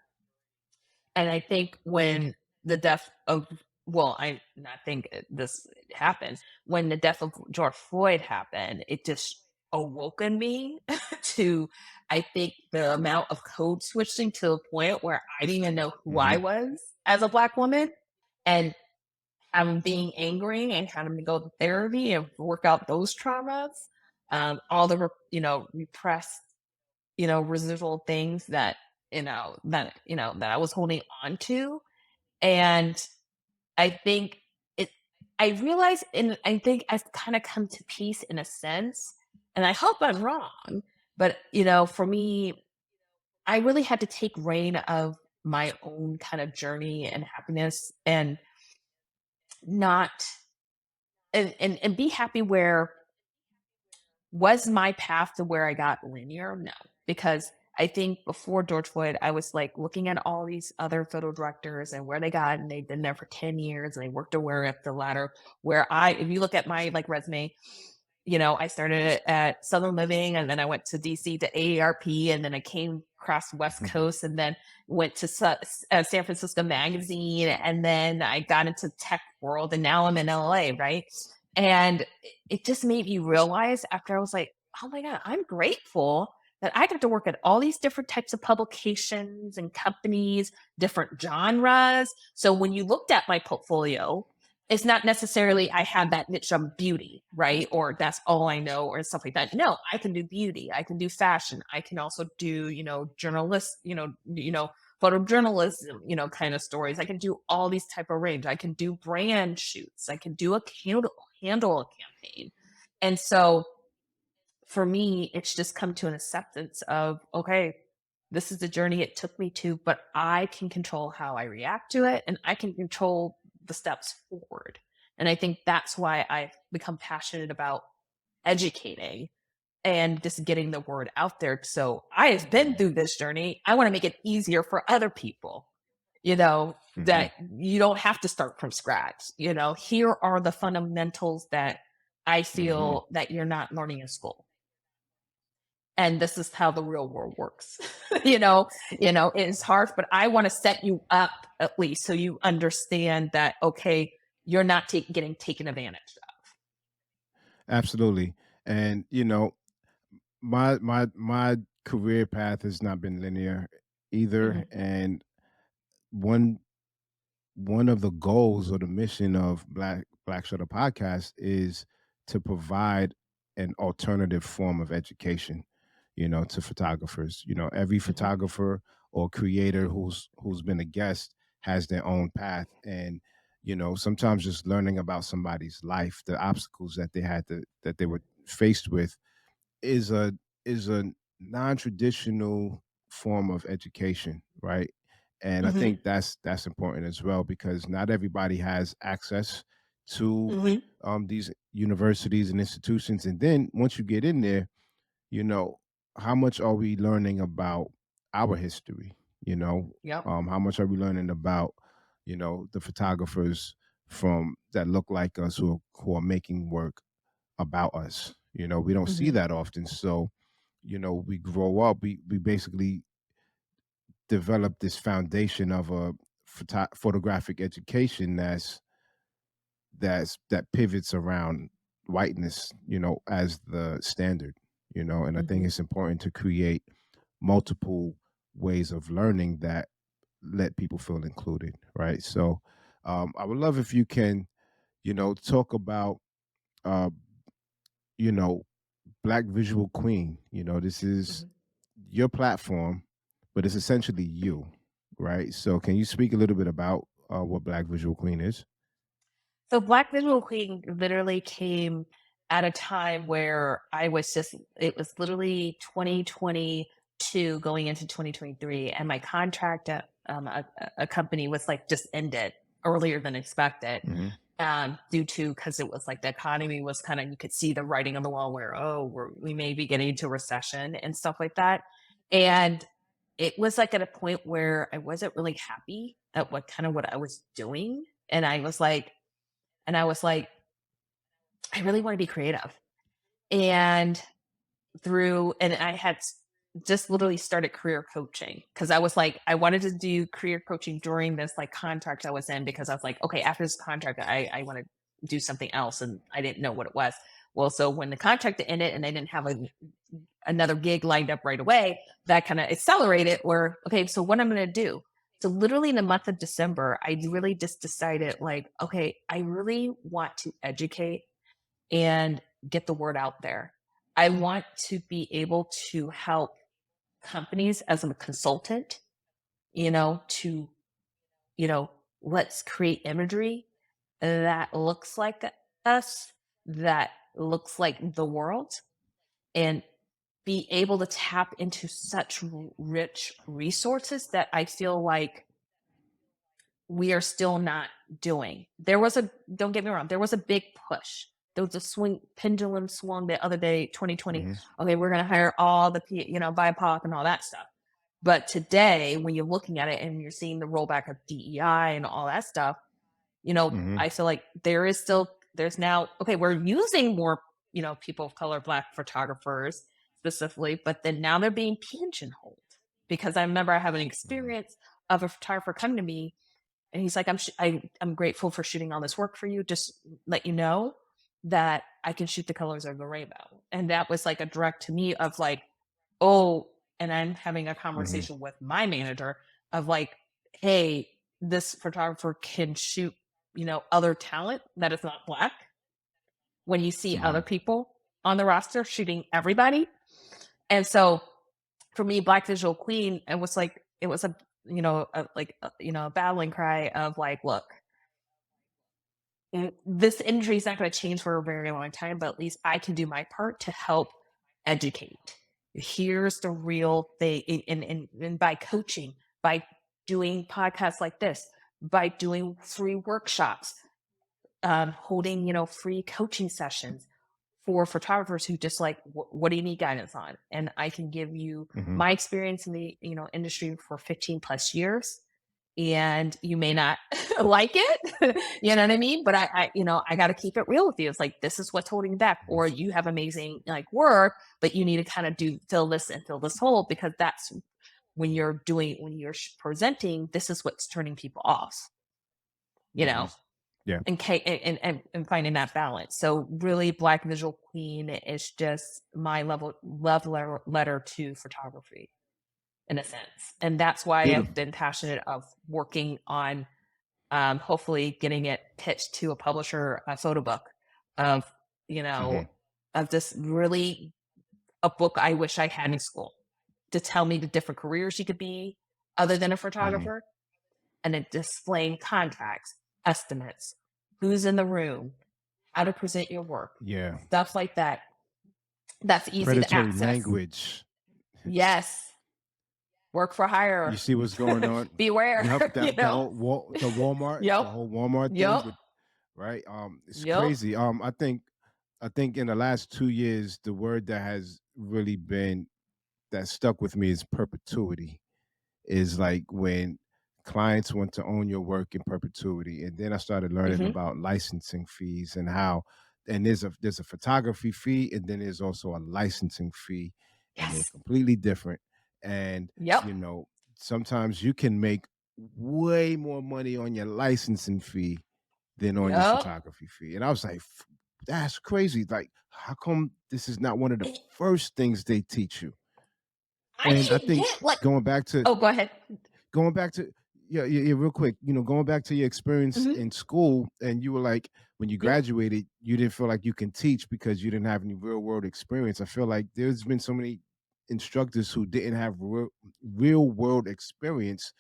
And I think when the death of well, I not think this happened when the death of George Floyd happened. It just awoken me to, I think, the amount of code switching to the point where I didn't even know who I Hmm. was as a black woman, and I'm being angry and having to go to therapy and work out those traumas, all the repressed, residual things that that I was holding on to, and I think it. I realize, and I think I've kind of come to peace in a sense, and I hope I'm wrong, but for me, I really had to take reign of my own kind of journey and happiness, and not and be happy where was my path to where I got linear? No, because I think before George Floyd, I was like looking at all these other photo directors and where they got, and they've been there for 10 years and they worked their way up the ladder. If you look at my like resume, I started at Southern Living and then I went to DC to AARP and then I came across the West Coast and then went to San Francisco Magazine and then I got into tech world and now I'm in LA, right? And it just made me realize after I was like, oh my God, I'm grateful that I got to work at all these different types of publications and companies, different genres. So when you looked at my portfolio, it's not necessarily I have that niche on beauty, right? Or that's all I know or stuff like that. No, I can do beauty. I can do fashion. I can also do, photojournalism, kind of stories. I can do all these type of range. I can do brand shoots. I can do a handle a campaign. And so for me, it's just come to an acceptance of, okay, this is the journey it took me to, but I can control how I react to it and I can control the steps forward. And I think that's why I've become passionate about educating and just getting the word out there. So I have been through this journey. I want to make it easier for other people, Hmm. that you don't have to start from scratch. Here are the fundamentals that I Hmm. feel that you're not learning in school, and this is how the real world works. It's harsh, but I want to set you up at least so you understand that, okay, you're not getting taken advantage Absolutely. And my career path has not been linear of. either, and one one of the goals or the mission of Black Shutter Podcast is to provide an alternative form of education, to photographers. Every Mhm, photographer or creator who's been a guest has their own path. And sometimes just learning about somebody's life, the obstacles that they were faced with, is a non-traditional form of education, right? And I Hmm. think that's important as well, because not everybody has access to Hmm. these universities and institutions. And then once you get in there, you know how much are we learning about our history? Yep. How much are we learning about the photographers from that look like us, who are making work about us? We don't see Hmm. that often. So we grow up, we basically develop this foundation of a photographic education that pivots around whiteness, as the standard. And I think Hmm. it's important to create multiple ways of learning that let people feel included, right? So I would love if you can talk about uh you know Black Visual Queen. This is Hmm. your platform, but it's essentially you, right? So can you speak a little bit about what Black Visual Queen is? So Black Visual Queen literally came at a time where it was literally 2022 going into 2023. And my contract at a company was like just ended earlier than expected, Hmm. due to, because it was like the economy was kind of, you could see the writing on the wall where, oh, we may be getting into recession and stuff like that. And it was like at a point where I wasn't really happy at what I was doing. And I was like, I really want to be creative. And and I had just literally started career coaching, because I was like, I wanted to do career coaching during this like contract I was in, because I was like, okay, after this contract, I want to do something else. And I didn't know what it was. Well, so when the contract ended and I didn't have another gig lined up right away, that kind of accelerated where, okay, so what I'm going to do. So literally in the month of December, I really just decided like, okay, I really want to educate and get the word out there. I want to be able to help companies as a consultant, to, you know, let's create imagery that looks like us, that looks like the world, and be able to tap into such rich resources that I feel like we are still not doing. Don't get me wrong, there was a big push. There was a pendulum swung the other day, 2020. Hmm. Okay, we're going to hire all the, BIPOC and all that stuff. But today, when you're looking at it and you're seeing the rollback of DEI and all that stuff, Hmm. I feel like there's now, okay, we're using more, people of color, Black photographers specifically, but then now they're being pigeonholed. Because I remember I have an Hmm. experience of a photographer coming to me and he's like, I'm grateful for shooting all this work for you. Just let you know that I can shoot the colors of the rainbow. And that was like a direct to me of like, oh, and I'm having a Hmm. conversation with my manager of like, hey, this photographer can shoot, other talent that is not Black, when you see other Hmm. people on the roster shooting everybody. And so for me, Black Visual Queen, it was a, a battling cry of like, look, this industry is not going to change for a very long time, but at least I can do my part to help educate. Here's the real thing. And by coaching, by doing podcasts like this, by doing free workshops, holding, free coaching sessions for photographers who just like, what do you need guidance on? And I can give you Hmm. my experience in the, industry for 15 plus years, and you may not like it. You know what I mean? But I got to keep it real with you. It's like, this is what's holding you back, or you have amazing like work, but you need to kind of fill this and fill this hole, because that's when you're presenting, this is what's turning people off, you Hmm. know, Yeah. and finding that balance. So really, Black Visual Queen is just my love letter to photography in a sense. And that's why I've Beautiful. been passionate of working on, hopefully getting it pitched to a publisher, a photo book of, you Hmm. know, of this really a book I wish I had in school to tell me the different careers you could be, other than a Hmm. photographer, and then displaying contracts, estimates, who's in the room, how to present your work, Yeah. stuff like that. That's easy to Predatory access. language. Yes, work for You hire. see what's going on? Beware, Yep, you that know? whole the Walmart, the Yep, whole Walmart thing yep, with right. It's yep. crazy. I think in the last 2 years, the word that has really been that stuck with me is perpetuity. Is like when clients want to own your work in perpetuity. And then I started learning Mhm. about licensing fees and how and there's a photography fee and then there's also a licensing fee and they're Yes. completely different. And Yep. you know, sometimes you can make way more money on your licensing fee than on your Yep. photography fee. And I was like, that's crazy. Like, how come this is not one of the And first things they teach you? I And I didn't think get, like, going back to oh, go ahead. going back to yeah, yeah, yeah, real quick, going back to your experience Mhm. in school, and you were like, when you Yep. graduated, you didn't feel like you can teach because you didn't have any real world experience. I feel like there's been so many instructors who didn't have real world experience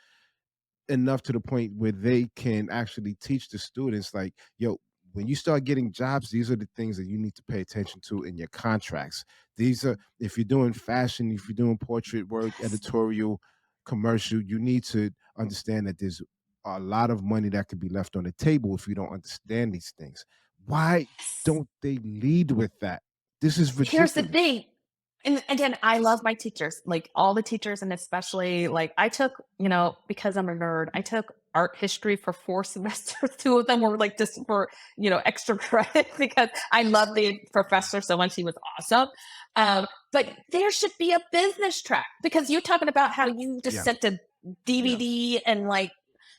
enough to the point where they can actually teach the students like, yo, when you start getting jobs, these are the things that you need to pay attention to in your contracts. These are, if you're doing fashion, if you're doing portrait work, Yes. editorial, commercial, you need to understand that there's a lot of money that could be left on the table if you don't understand these things. Why Yes. don't they lead with that? This is Here's the ridiculous. thing. And again, I love my teachers, like all the teachers, and especially like I took, because I'm a nerd, I took art history for 4 semesters. Two of them were like just for, extra credit because I love the professor so much. He was awesome. But there should be a business track because you're talking about how you just Yeah. sent a Yeah. DVD and like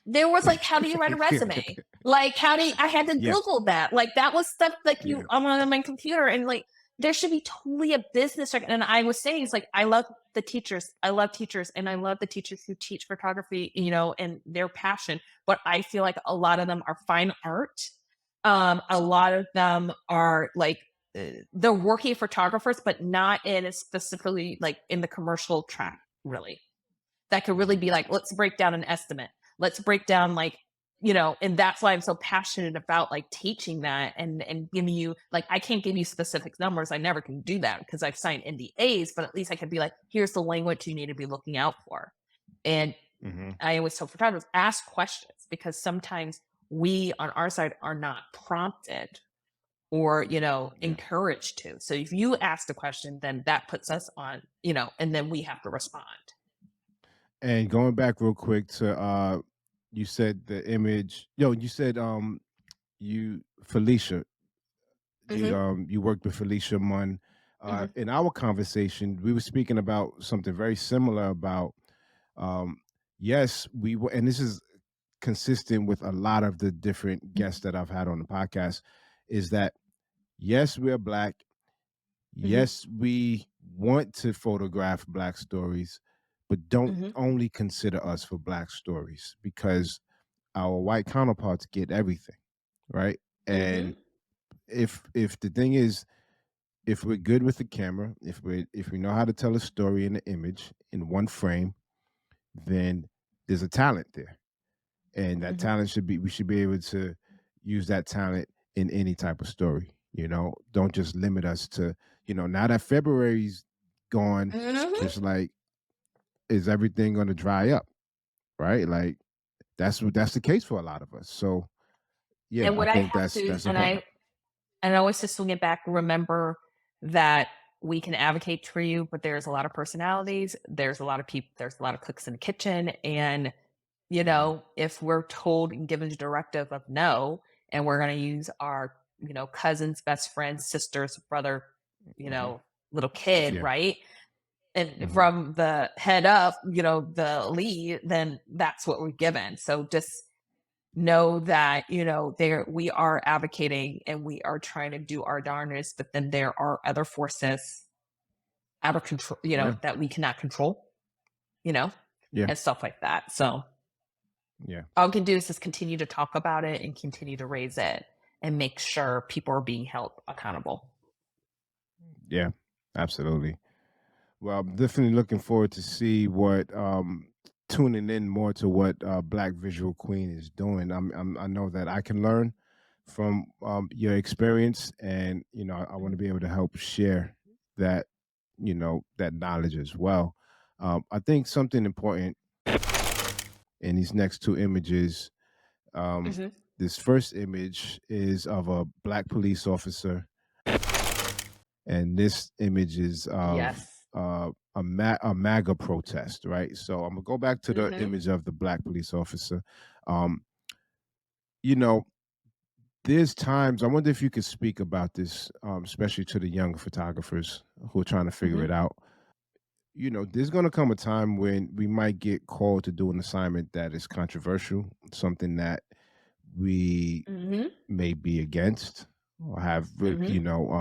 there was like, how do you write a resume? Like, I had to Yeah. Google that. Like, that was stuff like Yeah. on my computer. And like, there should be totally a business. And I was saying, it's like, I love the teachers. I love teachers and I love the teachers who teach photography, and their passion. But I feel like a lot of them are fine art. A lot of them are like, they're working photographers, but not in a specifically like in the commercial track, really that could really Mhm. be like, let's break down an estimate. Let's break down like, and that's why I'm so passionate about like teaching that and giving you like I can't give you specific numbers. I never can do that because I've signed NDAs, but at least I can be like, here's the language you need to be looking out for. And Mhm. I always tell photographers, ask questions because sometimes we on our side are not prompted or, Yeah. encouraged to. So if you ask the question, then that puts us on, and then we have to respond. And going back real quick to you said the image, you said you Felicia, Hmm. you worked with Felicia Munn. Hmm. In our conversation, we were speaking about something very similar about um yes, we were, and this is consistent with a lot of the different guests that I've had on the podcast, is that yes, we're black. Hmm. Yes, we want to photograph black stories, but don't Hmm. only consider us for black stories because our white counterparts get everything, right? Hmm. And if the thing is, if we're good with the camera, if we know how to tell a story in an image in one frame, then there's a talent there. And that Mhm. talent should be we should be able to use that talent in any type of story. Don't just limit us to, now that February's gone, Mhm. it's like, is everything going to dry up, right? Like that's the case for a lot of us. So yeah, And I what I think have that's to that's important. and I always just swing it back, remember that we can advocate for you, but there's a lot of personalities, there's a lot of people, there's a lot of cooks in the kitchen, and, Mhm. if we're told and given the directive of no, and we're gonna use our, cousins, best friends, sisters, brother, you Mhm. know, little kid, Yeah. right? And Mhm. from the head up, the lead, then that's what we're given. So just know that there we are advocating and we are trying to do our darnest, but then there are other forces out of control, Yeah. that we cannot control, you know Yeah. and stuff like that. So Yeah. all we can do is just continue to talk about it and continue to raise it and make sure people are being held accountable. Yeah. Absolutely. Well, I'm definitely looking forward to see what tuning in more to what Black Visual Queen is doing. I know that I can learn from your experience, and I want to be able to help share that that knowledge as well. I think something important in these next two images. Um, Mhm. this first image is of a Black police officer, and this image is of Yes. a MAGA protest, right? So I'm gonna go back to the Mhm. image of the Black police officer. Um, you know, there's times I wonder if you could speak about this, especially to the young photographers who are trying to figure it Mhm. out. There's going to come a time when we might get called to do an assignment that is controversial, something that we Mhm. may be against or have, Mhm.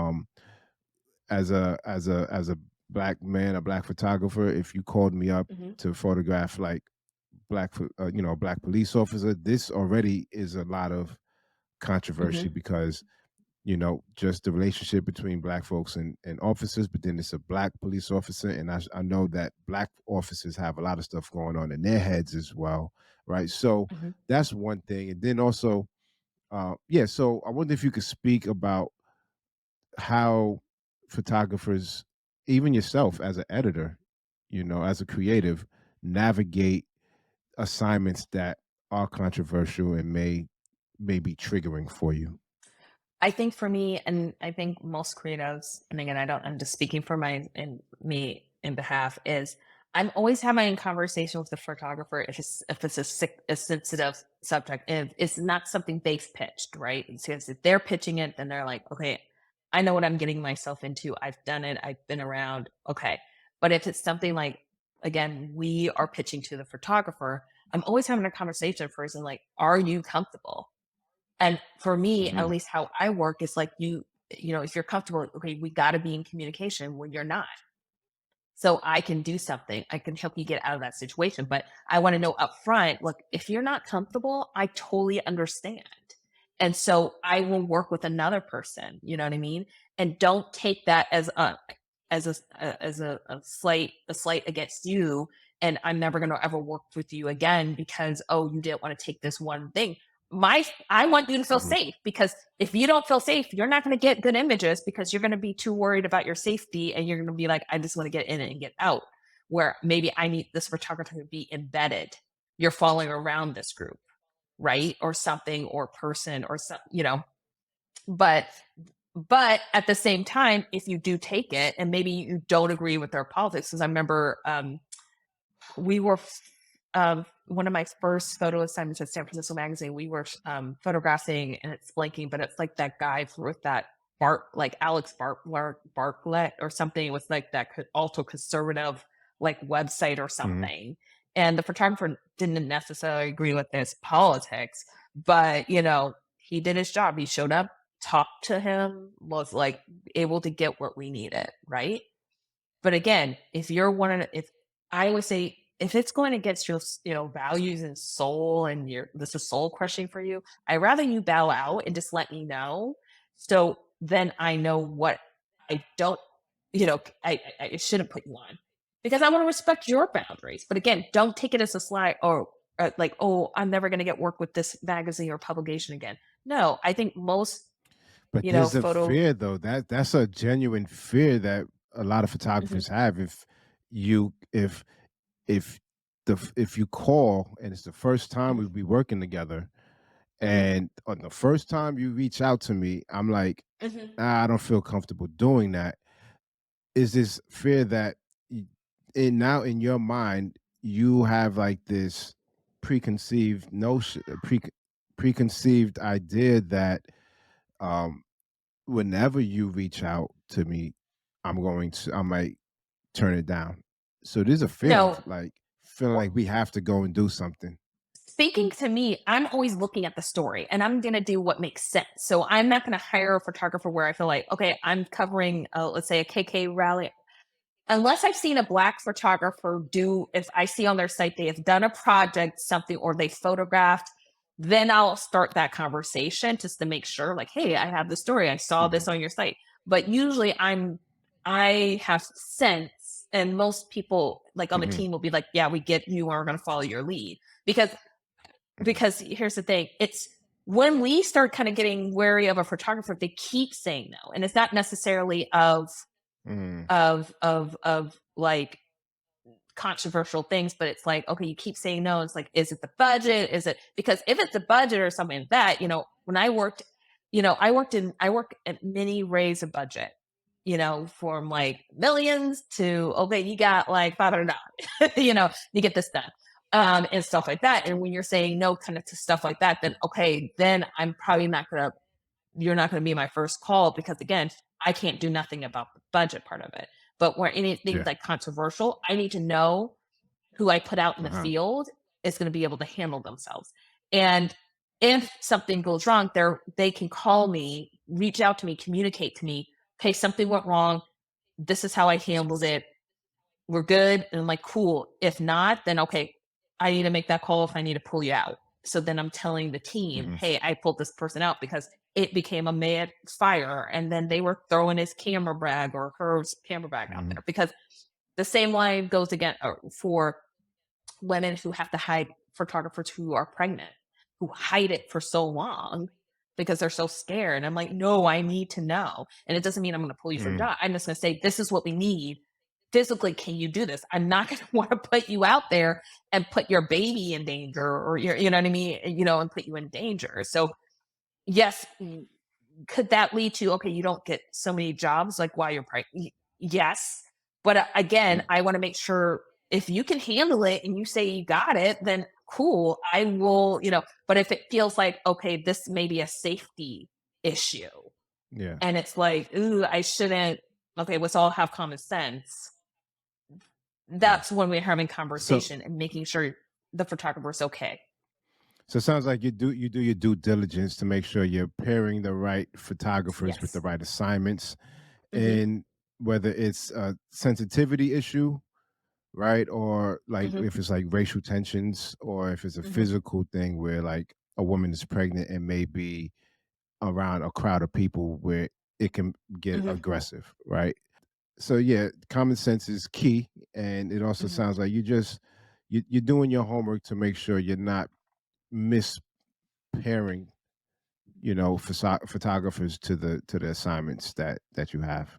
as a black man, a black photographer. If you called me up Mhm. to photograph like a black police officer, this already is a lot of controversy Mhm. because just the relationship between black folks and officers, but then it's a black police officer. And I know that black officers have a lot of stuff going on in their heads as well. Right. So Mhm. that's one thing. And then also, yeah, so I wonder if you could speak about how photographers, even yourself as an editor, as a creative, navigate assignments that are controversial and may be triggering for you. I think for me, and I think most creatives, and again, I'm just speaking for my and me in behalf, is I'm always having a conversation with the photographer if it's a sensitive subject, if it's not something they've pitched, right? Because if they're pitching it, then they're like, okay, I know what I'm getting myself into. I've done it. I've been around. Okay, but if it's something like, again, we are pitching to the photographer, I'm always having a conversation first and like, are you comfortable? And for me, at Mhm. least how I work is like if you're comfortable, okay, we got to be in communication when you're not. So I can do something. I can help you get out of that situation. But I want to know up front, look, if you're not comfortable, I totally understand. And so I will work with another person, you know what I mean? And don't take that as a slight against you, and I'm never going to ever work with you again because you didn't want to take this one thing. I want you to feel Mhm. safe, because if you don't feel safe, you're not going to get good images because you're going to be too worried about your safety, and you're going to be like, I just want to get in and get out. Where maybe I need this photographer to be embedded. You're following around this group, right? Or something, or person, or some. But at the same time, if you do take it and maybe you don't agree with their politics, because I remember we were one of my first photo assignments at San Francisco Magazine. We were photographing, and it's blanking, but it's like that guy with that like Alex Bartlett or something. It was like that also conservative like website or Mhm. something. And the photographer didn't necessarily agree with his politics, but he did his job. He showed up, talked to him, was like able to get what we needed, right? But again, if I always say, if it's going against your values and soul, and this is soul crushing for you, I rather you bow out and just let me know. So then I know what I don't, I shouldn't put you on, because I want to respect your boundaries. But again, don't take it as a slight, or like, oh, I'm never going to get work with this magazine or publication again. No, I think most, But there's a photo. fear though, that's a genuine fear that a lot of Mhm. photographers have. You if if you call and it's the first time Mhm. we'll be working together, Mhm. and on the first time you reach out to me, I'm like, Mhm. I don't feel comfortable doing that. Is this fear that now in your mind you have like this preconceived notion, preconceived idea that um whenever you reach out to me, I might turn it down. So there's a fear No, of like feeling like we have to go and do something. speaking to me, I'm always looking at the story, and I'm going to do what makes sense. So I'm not going to hire a photographer where I feel like, okay, I'm covering, let's say, a KK rally. Unless I've seen a black photographer if I see on their site they have done a project, something, or they photographed, then I'll start that conversation just to make sure, like, hey, I have the story. I saw Mhm. this on your site. But usually I have sense And most people like on the Mhm. team will be like, yeah, we get you are going to follow your lead because Mhm. here's the thing, it's when we start kind of getting wary of a photographer, they keep saying no, and it's not necessarily Mhm. of like controversial things, but it's like, okay, you keep saying no. It's like, is it the budget? Is it because if it's the budget or something like that, when I worked, I work at many raise a budget, from like millions to okay, you got like $500, you get this done. And stuff like that. And when you're saying no kind of to stuff like that, then okay, then I'm probably not gonna you're not gonna be my first call because again, I can't do nothing about the budget part of it. But where anything Yeah. like controversial, I need to know who I put out in the Uh-huh. field is going to be able to handle themselves. And if something goes wrong, they can call me, reach out to me, communicate to me, hey, something went wrong. This is how I handled it. We're good. And I'm like, cool. If not, then okay, I need to make that call if I need to pull you out. So then I'm telling the team, Mhm. hey, I pulled this person out because it became a mad fire. And then they were throwing his camera bag or her camera bag out Mhm. there because the same line goes again for women who have to hide photographers who are pregnant, who hide it for so long because they're so scared. And I'm like, no, I need to know. And it doesn't mean I'm going to pull you for a Mhm. job. I'm just going to say, this is what we need. Physically, can you do this? I'm not going to want to put you out there and put your baby in danger or you know what I mean? And put you in danger. So, yes, could that lead to okay, you don't get so many jobs like while you're pregnant? Yes, but again, Mhm. I want to make sure if you can handle it and you say you got it, then cool. I will, But if it feels like okay, this may be a safety issue, Yeah. and it's like, ooh, I shouldn't. Okay, let's all have common sense. Yeah. That's when we're having So conversation and making sure the photographer's okay. so it sounds like you do your due diligence to make sure you're pairing the right photographers with the Yes. right assignments, Hmm. and whether it's a sensitivity issue, right? Or like Hmm. if it's like racial tensions, or if it's a Hmm. physical thing where like a woman is pregnant and maybe around a crowd of people where it can get Hmm. aggressive, right? So yeah, common sense is key, and it also Hmm. sounds like you're doing your homework to make sure you're not mispairing, photographers to the assignments that you have.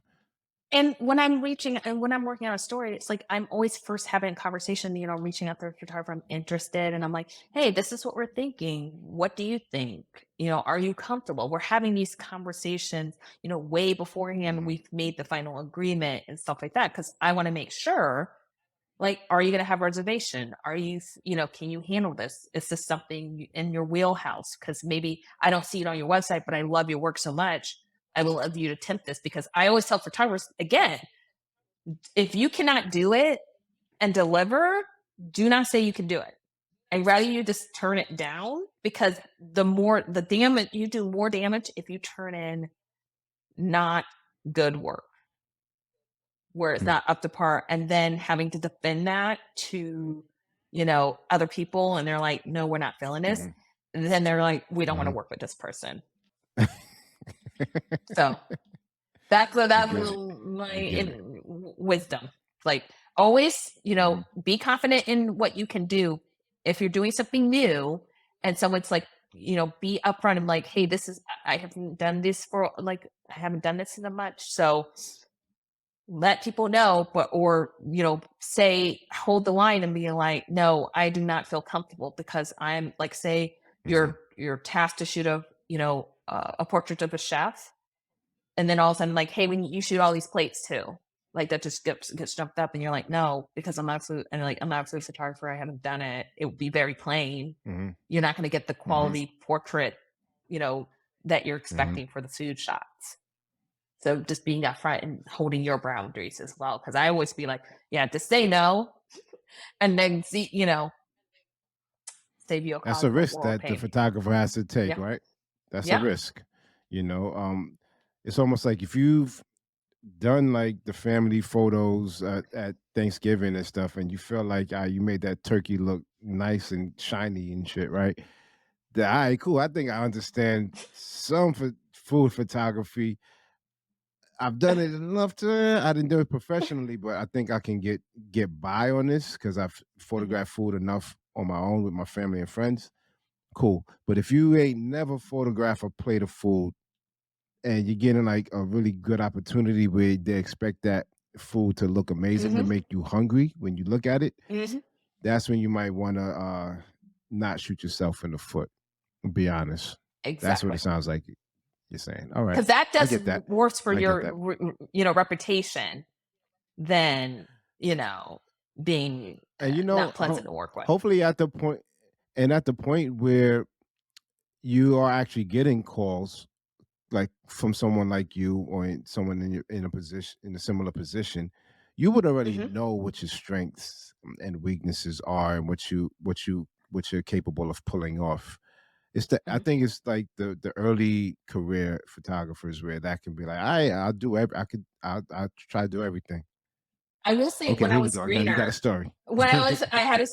And when I'm reaching and when I'm working on a story, it's like I'm always first having a conversation, reaching out to the photographer I'm interested. And I'm like, hey, this is what we're thinking. What do you think? Are you comfortable? We're having these conversations, way beforehand. Mhm. We've made the final agreement and stuff like that. Cause I want to make sure, like, are you going to have reservation? Are you, can you handle this? Is this something in your wheelhouse? Cause maybe I don't see it on your website, but I love your work so much I will love you to attempt this because I always tell photographers again, if you cannot do it and deliver, do not say you can do it. I'd rather you just turn it down because the damage you do more damage if you turn in not good work where it's Mm. not up to par and then having to defend that to, other people and they're like, no, we're not feeling this. Mhm. And then they're like, we don't want to Mhm. work with this person. So I that's get it. my I get it. wisdom. Like always, Mhm. be confident in what you can do. If you're doing something new and someone's like, be upfront and like, hey, this is I haven't done this for like I haven't done this in a much. So let people know, but or say hold the line and be like, no, I do not feel comfortable because I'm like say Mhm. you're tasked to shoot a portrait of a chef and then all of a sudden, like, hey, when you shoot all these plates too, like that just gets jumped up, and you're like, no, because I'm not a food photographer. I haven't done it. It would be very plain. Mhm. You're not going to get the Mhm. quality portrait, you know, that you're Mhm. expecting for the food shots. So just being upfront and holding your boundaries as well, because I always be like, yeah, just say no, and then see, save you a That's a cosmic risk world that the pain. photographer has to take, Yeah, right? That's a yeah. risk. You know, it's almost like if you've done like the family photos at Thanksgiving and stuff, and you feel like you made that turkey look nice and shiny and shit, right? All right, cool. I think I understand some food photography. I've done it enough to. I didn't do it professionally, but I think I can get by on this because I've Mhm, photographed food enough on my own with my family and friends. Cool. But if you ain't never photographed a plate of food and you're getting like a really good opportunity where they expect that food to look amazing to mhm, make you hungry when you look at it, mhm. that's when you might want to not shoot yourself in the foot. Be honest. That's what Exactly. it sounds like you're saying. All right. Because that I does get that. worse for I get your, that. reputation than, you know, being, And not pleasant to work with. hopefully at the point where you are actually getting calls like from someone like you or someone in a position in a similar position, you would already Mhm, know what your strengths and weaknesses are and what you're capable of pulling off. I mhm. think it's like the early career photographers where that can be like I'll do every I'll try to do everything. I will say Okay, when I here we was go. Now you got a greener, story. I had a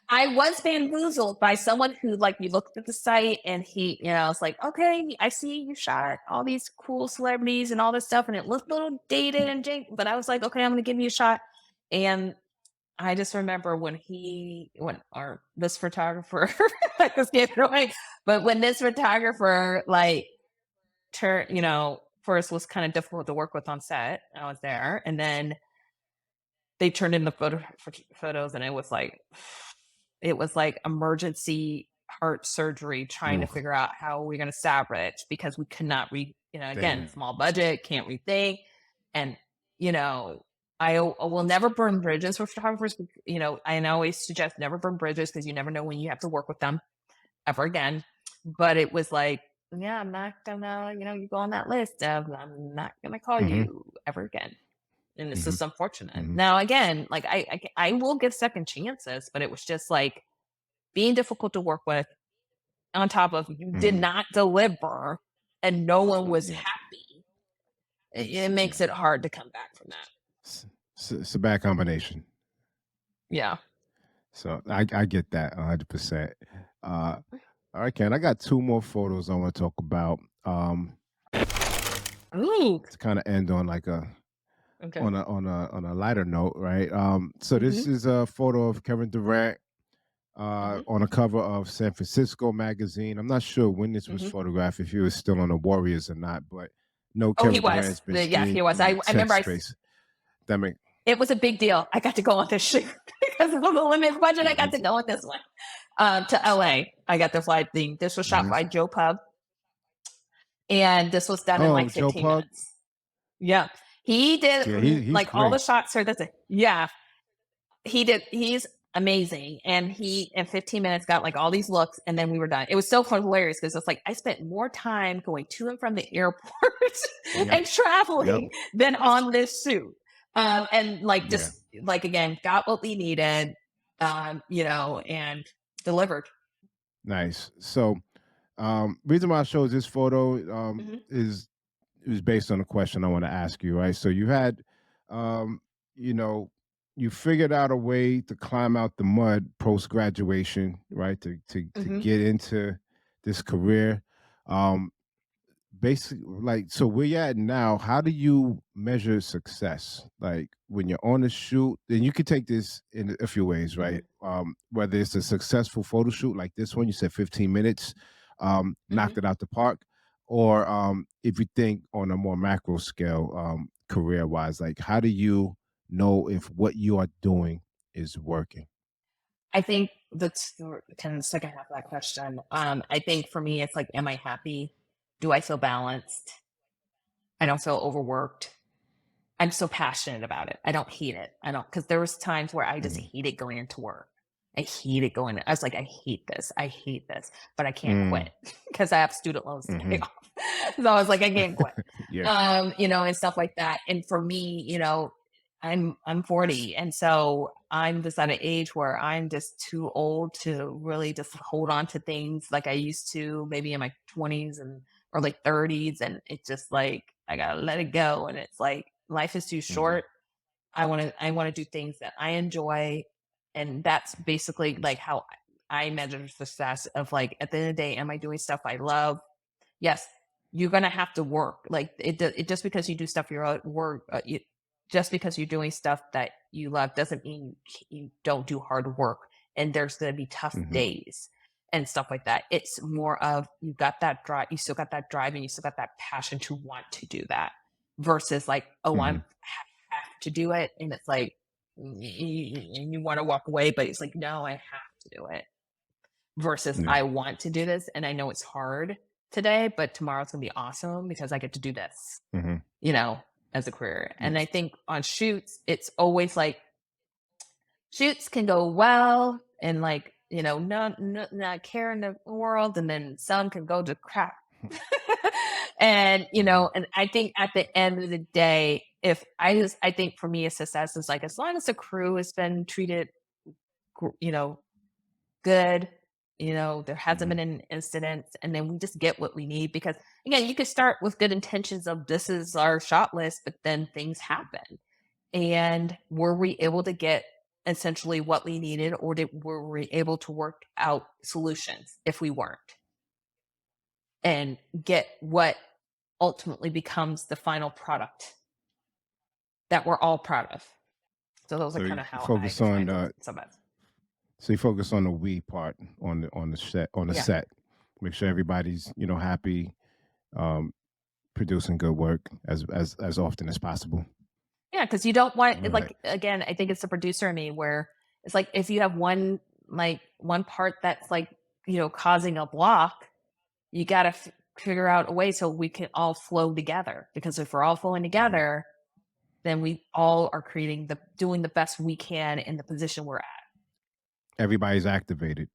I was bamboozled by someone who, like, you looked at the site and I was like, "Okay, I see you shot all these cool celebrities and all this stuff, and it looked a little dated and jank," but I was like, "Okay, I'm gonna give you a shot." And I just remember when our this photographer I just gave it away, but when this photographer, like, first was kinda difficult to work with on set, I was there, and then they turned in the photos, and it was like emergency heart surgery trying to Oof, figure out how we're gonna salvage because we could not read, again, damn. small budget, can't rethink. And, you know, I will never burn bridges with photographers. I always suggest never burn bridges because you never know when you have to work with them ever again. But it was like, yeah, I'm not gonna, you go on that list of I'm not gonna call Hmm. you ever again. And it's Hmm. just unfortunate. Hmm. Now, again, like I will give second chances, but it was just like being difficult to work with on top of you did Hmm. not deliver and no one was Yeah. happy. It makes Yeah. it hard to come back from that. It's a bad combination. Yeah. So I get that 100%. Uh, all right, Ken. I got two more photos I want to talk about. Ooh. To kind of end on like a Okay. on a lighter note, right? So Mhm. this is a photo of Kevin Durant Mhm. on a cover of San Francisco magazine. I'm not sure when this was Mhm. photographed, if he was still on the Warriors or not, but no, Oh, he Kevin Durant was. has been Yeah, seen he was. in the I tech remember space. That make it was a big deal. I got to go on this shoot because of the limited budget. I got to Mhm, go on this one to LA. I got the flight thing. This was shot mhm. by Joe Pub, and this was done in Oh, like Joe 15 Pug. minutes. Yeah. He did, Yeah, he's like, all the great. shots are that's it. Yeah. He's amazing, and he in 15 minutes got, like, all these looks, and then we were done. It was so hilarious because it's like I spent more time going to and from the airport Yep, and yep, traveling than on this shoot. And, like, yeah, just, like, again, got what we needed, and delivered. nice. So, reason why I chose this photo Mhm, is it was based on a question I want to ask you, right? So you had, um, you know, you figured out a way to climb out the mud post graduation, right? To mhm. get into this career. Um, Basically, like, so where you at now, how do you measure success? Like when you're on a shoot, and you could take this in a few ways, right? Mhm, Whether it's a successful photo shoot like this one, you said 15 minutes, mhm. knocked it out the park, or if you think on a more macro scale, career wise, like how do you know if what you are doing is working? I think that's the kind of the second half of that question. I think for me, it's like, am I happy? Do I feel balanced? I don't feel overworked. I'm so passionate about it. I don't hate it. I don't because there was times where I just Mhm. hated going into work. I hated going. I was like, I hate this. I hate this, but I can't Mm, quit because I have student loans to pay mhm. off. So I was like, I can't quit. Yeah. And stuff like that. And for me, I'm 40, and so I'm just at an age where I'm just too old to really just hold on to things like I used to, maybe in my 20s and or like 30s, and it's just like I gotta let it go. And it's like life is too Mhm. short. I want to do things that I enjoy, and that's basically like how I measure success. Of like at the end of the day, am I doing stuff I love? Yes. you're gonna have to work. Like it just because you do stuff your own work, just because you're doing stuff that you love doesn't mean you don't do hard work. And there's gonna be tough Hmm. days and stuff like that. It's more of you got that drive, you still got that drive, and you still got that passion to want to do that, versus like, oh, Hmm. have to do it, and it's like you want to walk away, but it's like, no, I have to do it versus Yeah. I want to do this and I know it's hard today, but tomorrow's gonna be awesome because I get to do this, Hmm. you know, as a career. And I Yes. think on shoots, it's always like shoots can go well and like, not care in the world, and then some can go to crap. And Hmm. and I think at the end of the day, if I think for me, a success is like as long as the crew has been treated, you know, good. There hasn't Hmm. been an incident, and then we just get what we need. Because again, you could start with good intentions of this is our shot list, but then things happen. And were we able to get essentially what we needed, or were we able to work out solutions if we weren't, and get what ultimately becomes the final product that we're all proud of? So those are So kind you of how I focus define on success. so you focus on the we part on the Yeah. set. Make sure everybody's happy, um, producing good work as often as possible. Yeah, because you don't want All it, right. like, again, I think it's the producer in me where it's like if you have one part that's like, causing a block, you gotta figure out a way so we can all flow together. Because if we're all flowing Mhm. together, then we all are doing the best we can in the position we're at. Everybody's activated,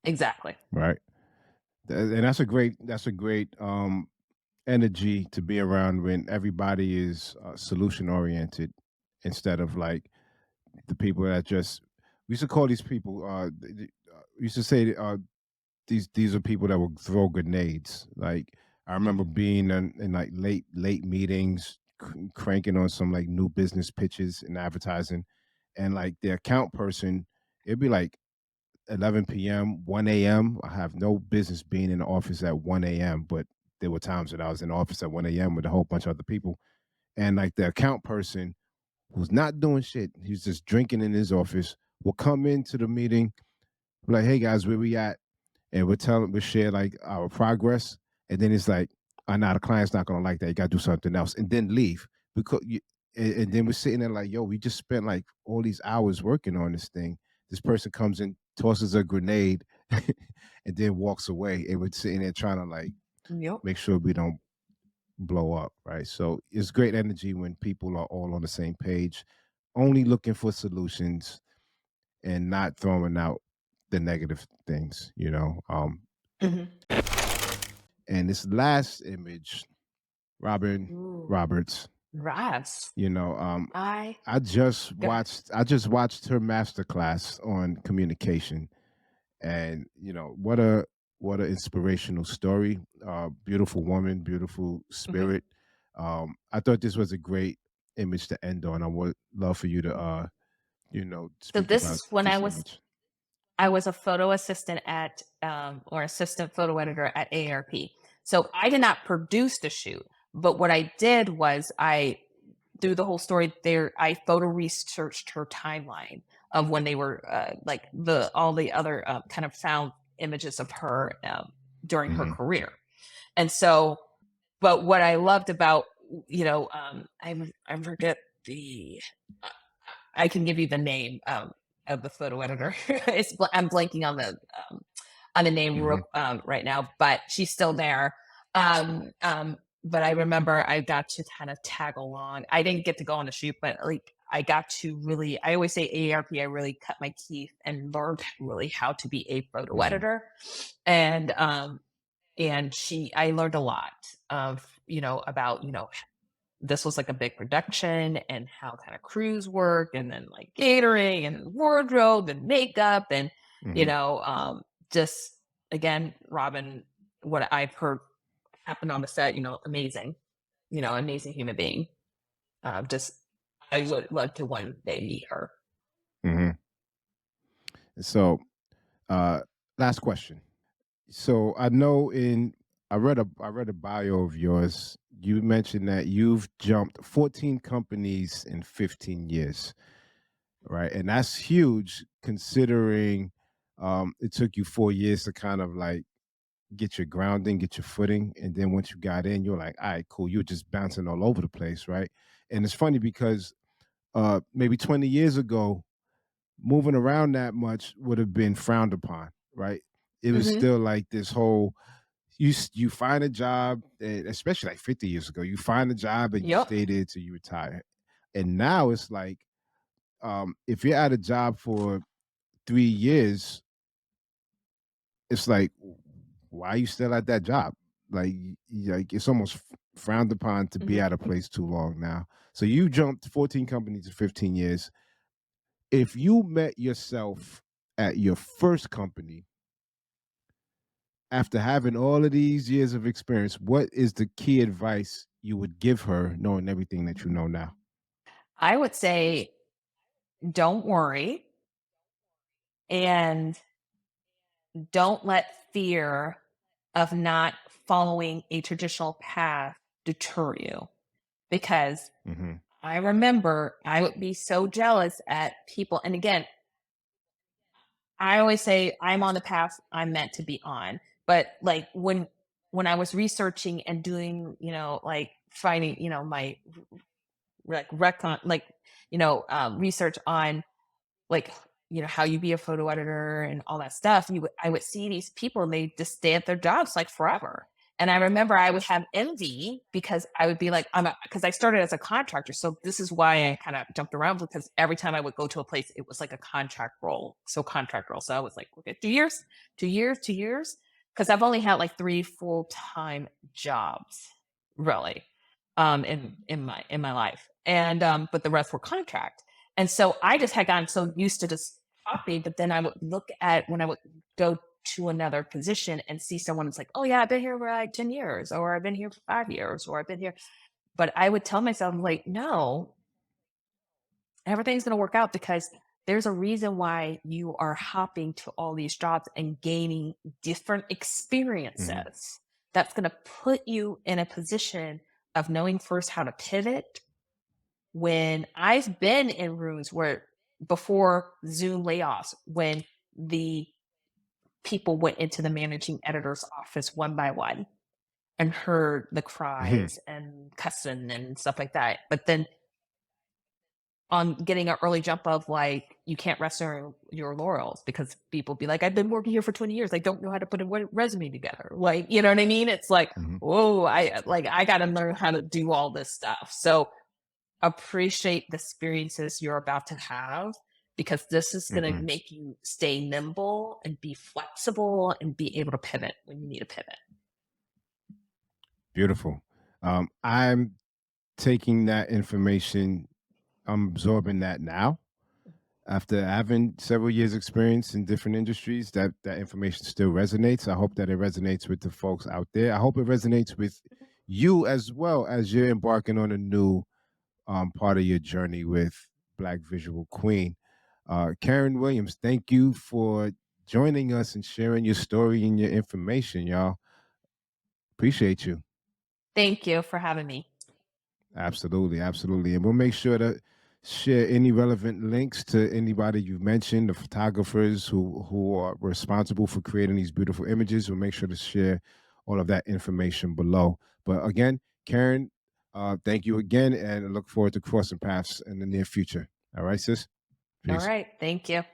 Exactly. right? And that's a great energy to be around when everybody is solution oriented instead of like the people that just we used to call these people we used to say these are people that will throw grenades. Like I remember Mhm. being in like late meetings, cranking on some like new business pitches and advertising, and like the account person, it'd be like 11 p.m., 1 a.m. I have no business being in the office at 1 a.m., but there were times that I was in the office at 1 a.m. with a whole bunch of other people, and like the account person who's not doing shit, he's just drinking in his office, will come into the meeting, be like, "Hey guys, where we at?" And we share like our progress, and then it's like, "Oh, nah, the client's not gonna like that. You gotta do something else," and then leave because and then we're sitting there like, "Yo, we just spent like all these hours working on this thing." This person comes in, tosses a grenade, and then walks away, and we're sitting there trying to like Yep. make sure we don't blow up, right? So it's great energy when people are all on the same page, only looking for solutions and not throwing out the negative things, Mhm. And this last image, Robin Ooh, Roberts, Ravs. you know, I go ahead. I just watched her masterclass on communication, and what a inspirational story. Beautiful woman, beautiful Mhm. spirit. I thought this was a great image to end on. I would love for you to So speak this about is when this image. I was a photo assistant at, or assistant photo editor at AARP. So I did not produce the shoot, but what I did was through the whole story there, I photo researched her timeline of when they were like all the other kind of found images of her during her Hmm. career. And so, but what I loved about, I forget the, uh, I can give you the name of the photo editor. I'm blanking on the name Hmm. right now, but she's still there. But I remember I got to kind of tag along. I didn't get to go on the shoot, but like I got to really. I always say AARP. I really cut my teeth and learned really how to be a photo Hmm. editor, and I learned a lot of about this was like a big production and how kind of crews work, and then like catering and wardrobe and makeup, and you Hmm. know um just again, Robin, what I've heard happened on the set, amazing, amazing human being. Just I would love to one day meet her. Hmm. So, uh, last question. So I know in I read a bio of yours. You mentioned that you've jumped 14 companies in 15 years, right? And that's huge considering it took you 4 years to kind of like get your grounding, get your footing, and then once you got in, you're like, all right, cool. You're just bouncing all over the place, right? And it's funny because maybe 20 years ago, moving around that much would have been frowned upon, right? It was Mhm. still like this whole you find a job, especially like 50 years ago, you find a job and you Yep. stay there till you retire. And now it's like, if you're at a job for 3 years, it's like, why are you still at that job? Like, like it's almost frowned upon to be Mhm. at a place too long now. So you jumped 14 companies in 15 years. If you met yourself at your first company after having all of these years of experience, what is the key advice you would give her knowing everything that you know now? I would say don't worry and don't let fear of not following a traditional path deter you because Hmm. I remember I would be so jealous at people. And again, I always say I'm on the path I'm meant to be on. But like when I was researching and doing, like finding, my like recon like, research on like how you be a photo editor and all that stuff, I would see these people and they just stay at their jobs like forever. And I remember I would have envy because I would be like, because I started as a contractor, so this is why I kind of jumped around because every time I would go to a place it was like a contract role, so I was like, okay, 2 years, 2 years, 2 years, because I've only had like three full-time jobs really, in my life, and but the rest were contract. And so I just had gotten so used to just copy, but then I would look at when I would go to another position and see someone that's like, oh yeah, I've been here for like 10 years, or I've been here for 5 years, or I've been here. But I would tell myself, like, no, everything's gonna work out because there's a reason why you are hopping to all these jobs and gaining different Hmm. experiences. That's gonna put you in a position of knowing first how to pivot when I've been in rooms where before Zoom layoffs, when the people went into the managing editor's office one by one and heard the Hmm. cries and cussing and stuff like that. But then on getting an early jump of like, you can't rest on your laurels because people be like, I've been working here for 20 years. I don't know how to put a resume together. Like, you know what I mean? It's like, Hmm. whoa, I got to learn how to do all this stuff. So appreciate the experiences you're about to have because this is going to Hmm. make you stay nimble and be flexible and be able to pivot when you need to pivot. Beautiful. I'm taking that information, I'm absorbing that now. After having several years experience in different industries, that information still resonates. I hope that it resonates with the folks out there. I hope it resonates with you as well as you're embarking on a new part of your journey with Black Visual Queen. Karen Williams, thank you for joining us and sharing your story and your information, y'all. Appreciate you. Thank you for having me. Absolutely, absolutely. And we'll make sure to share any relevant links to anybody you've mentioned, the photographers who are responsible for creating these beautiful images. We'll make sure to share all of that information below. But again, Karen, thank you again, and I look forward to crossing paths in the near future. All right, sis? All Peace. right. Thank you.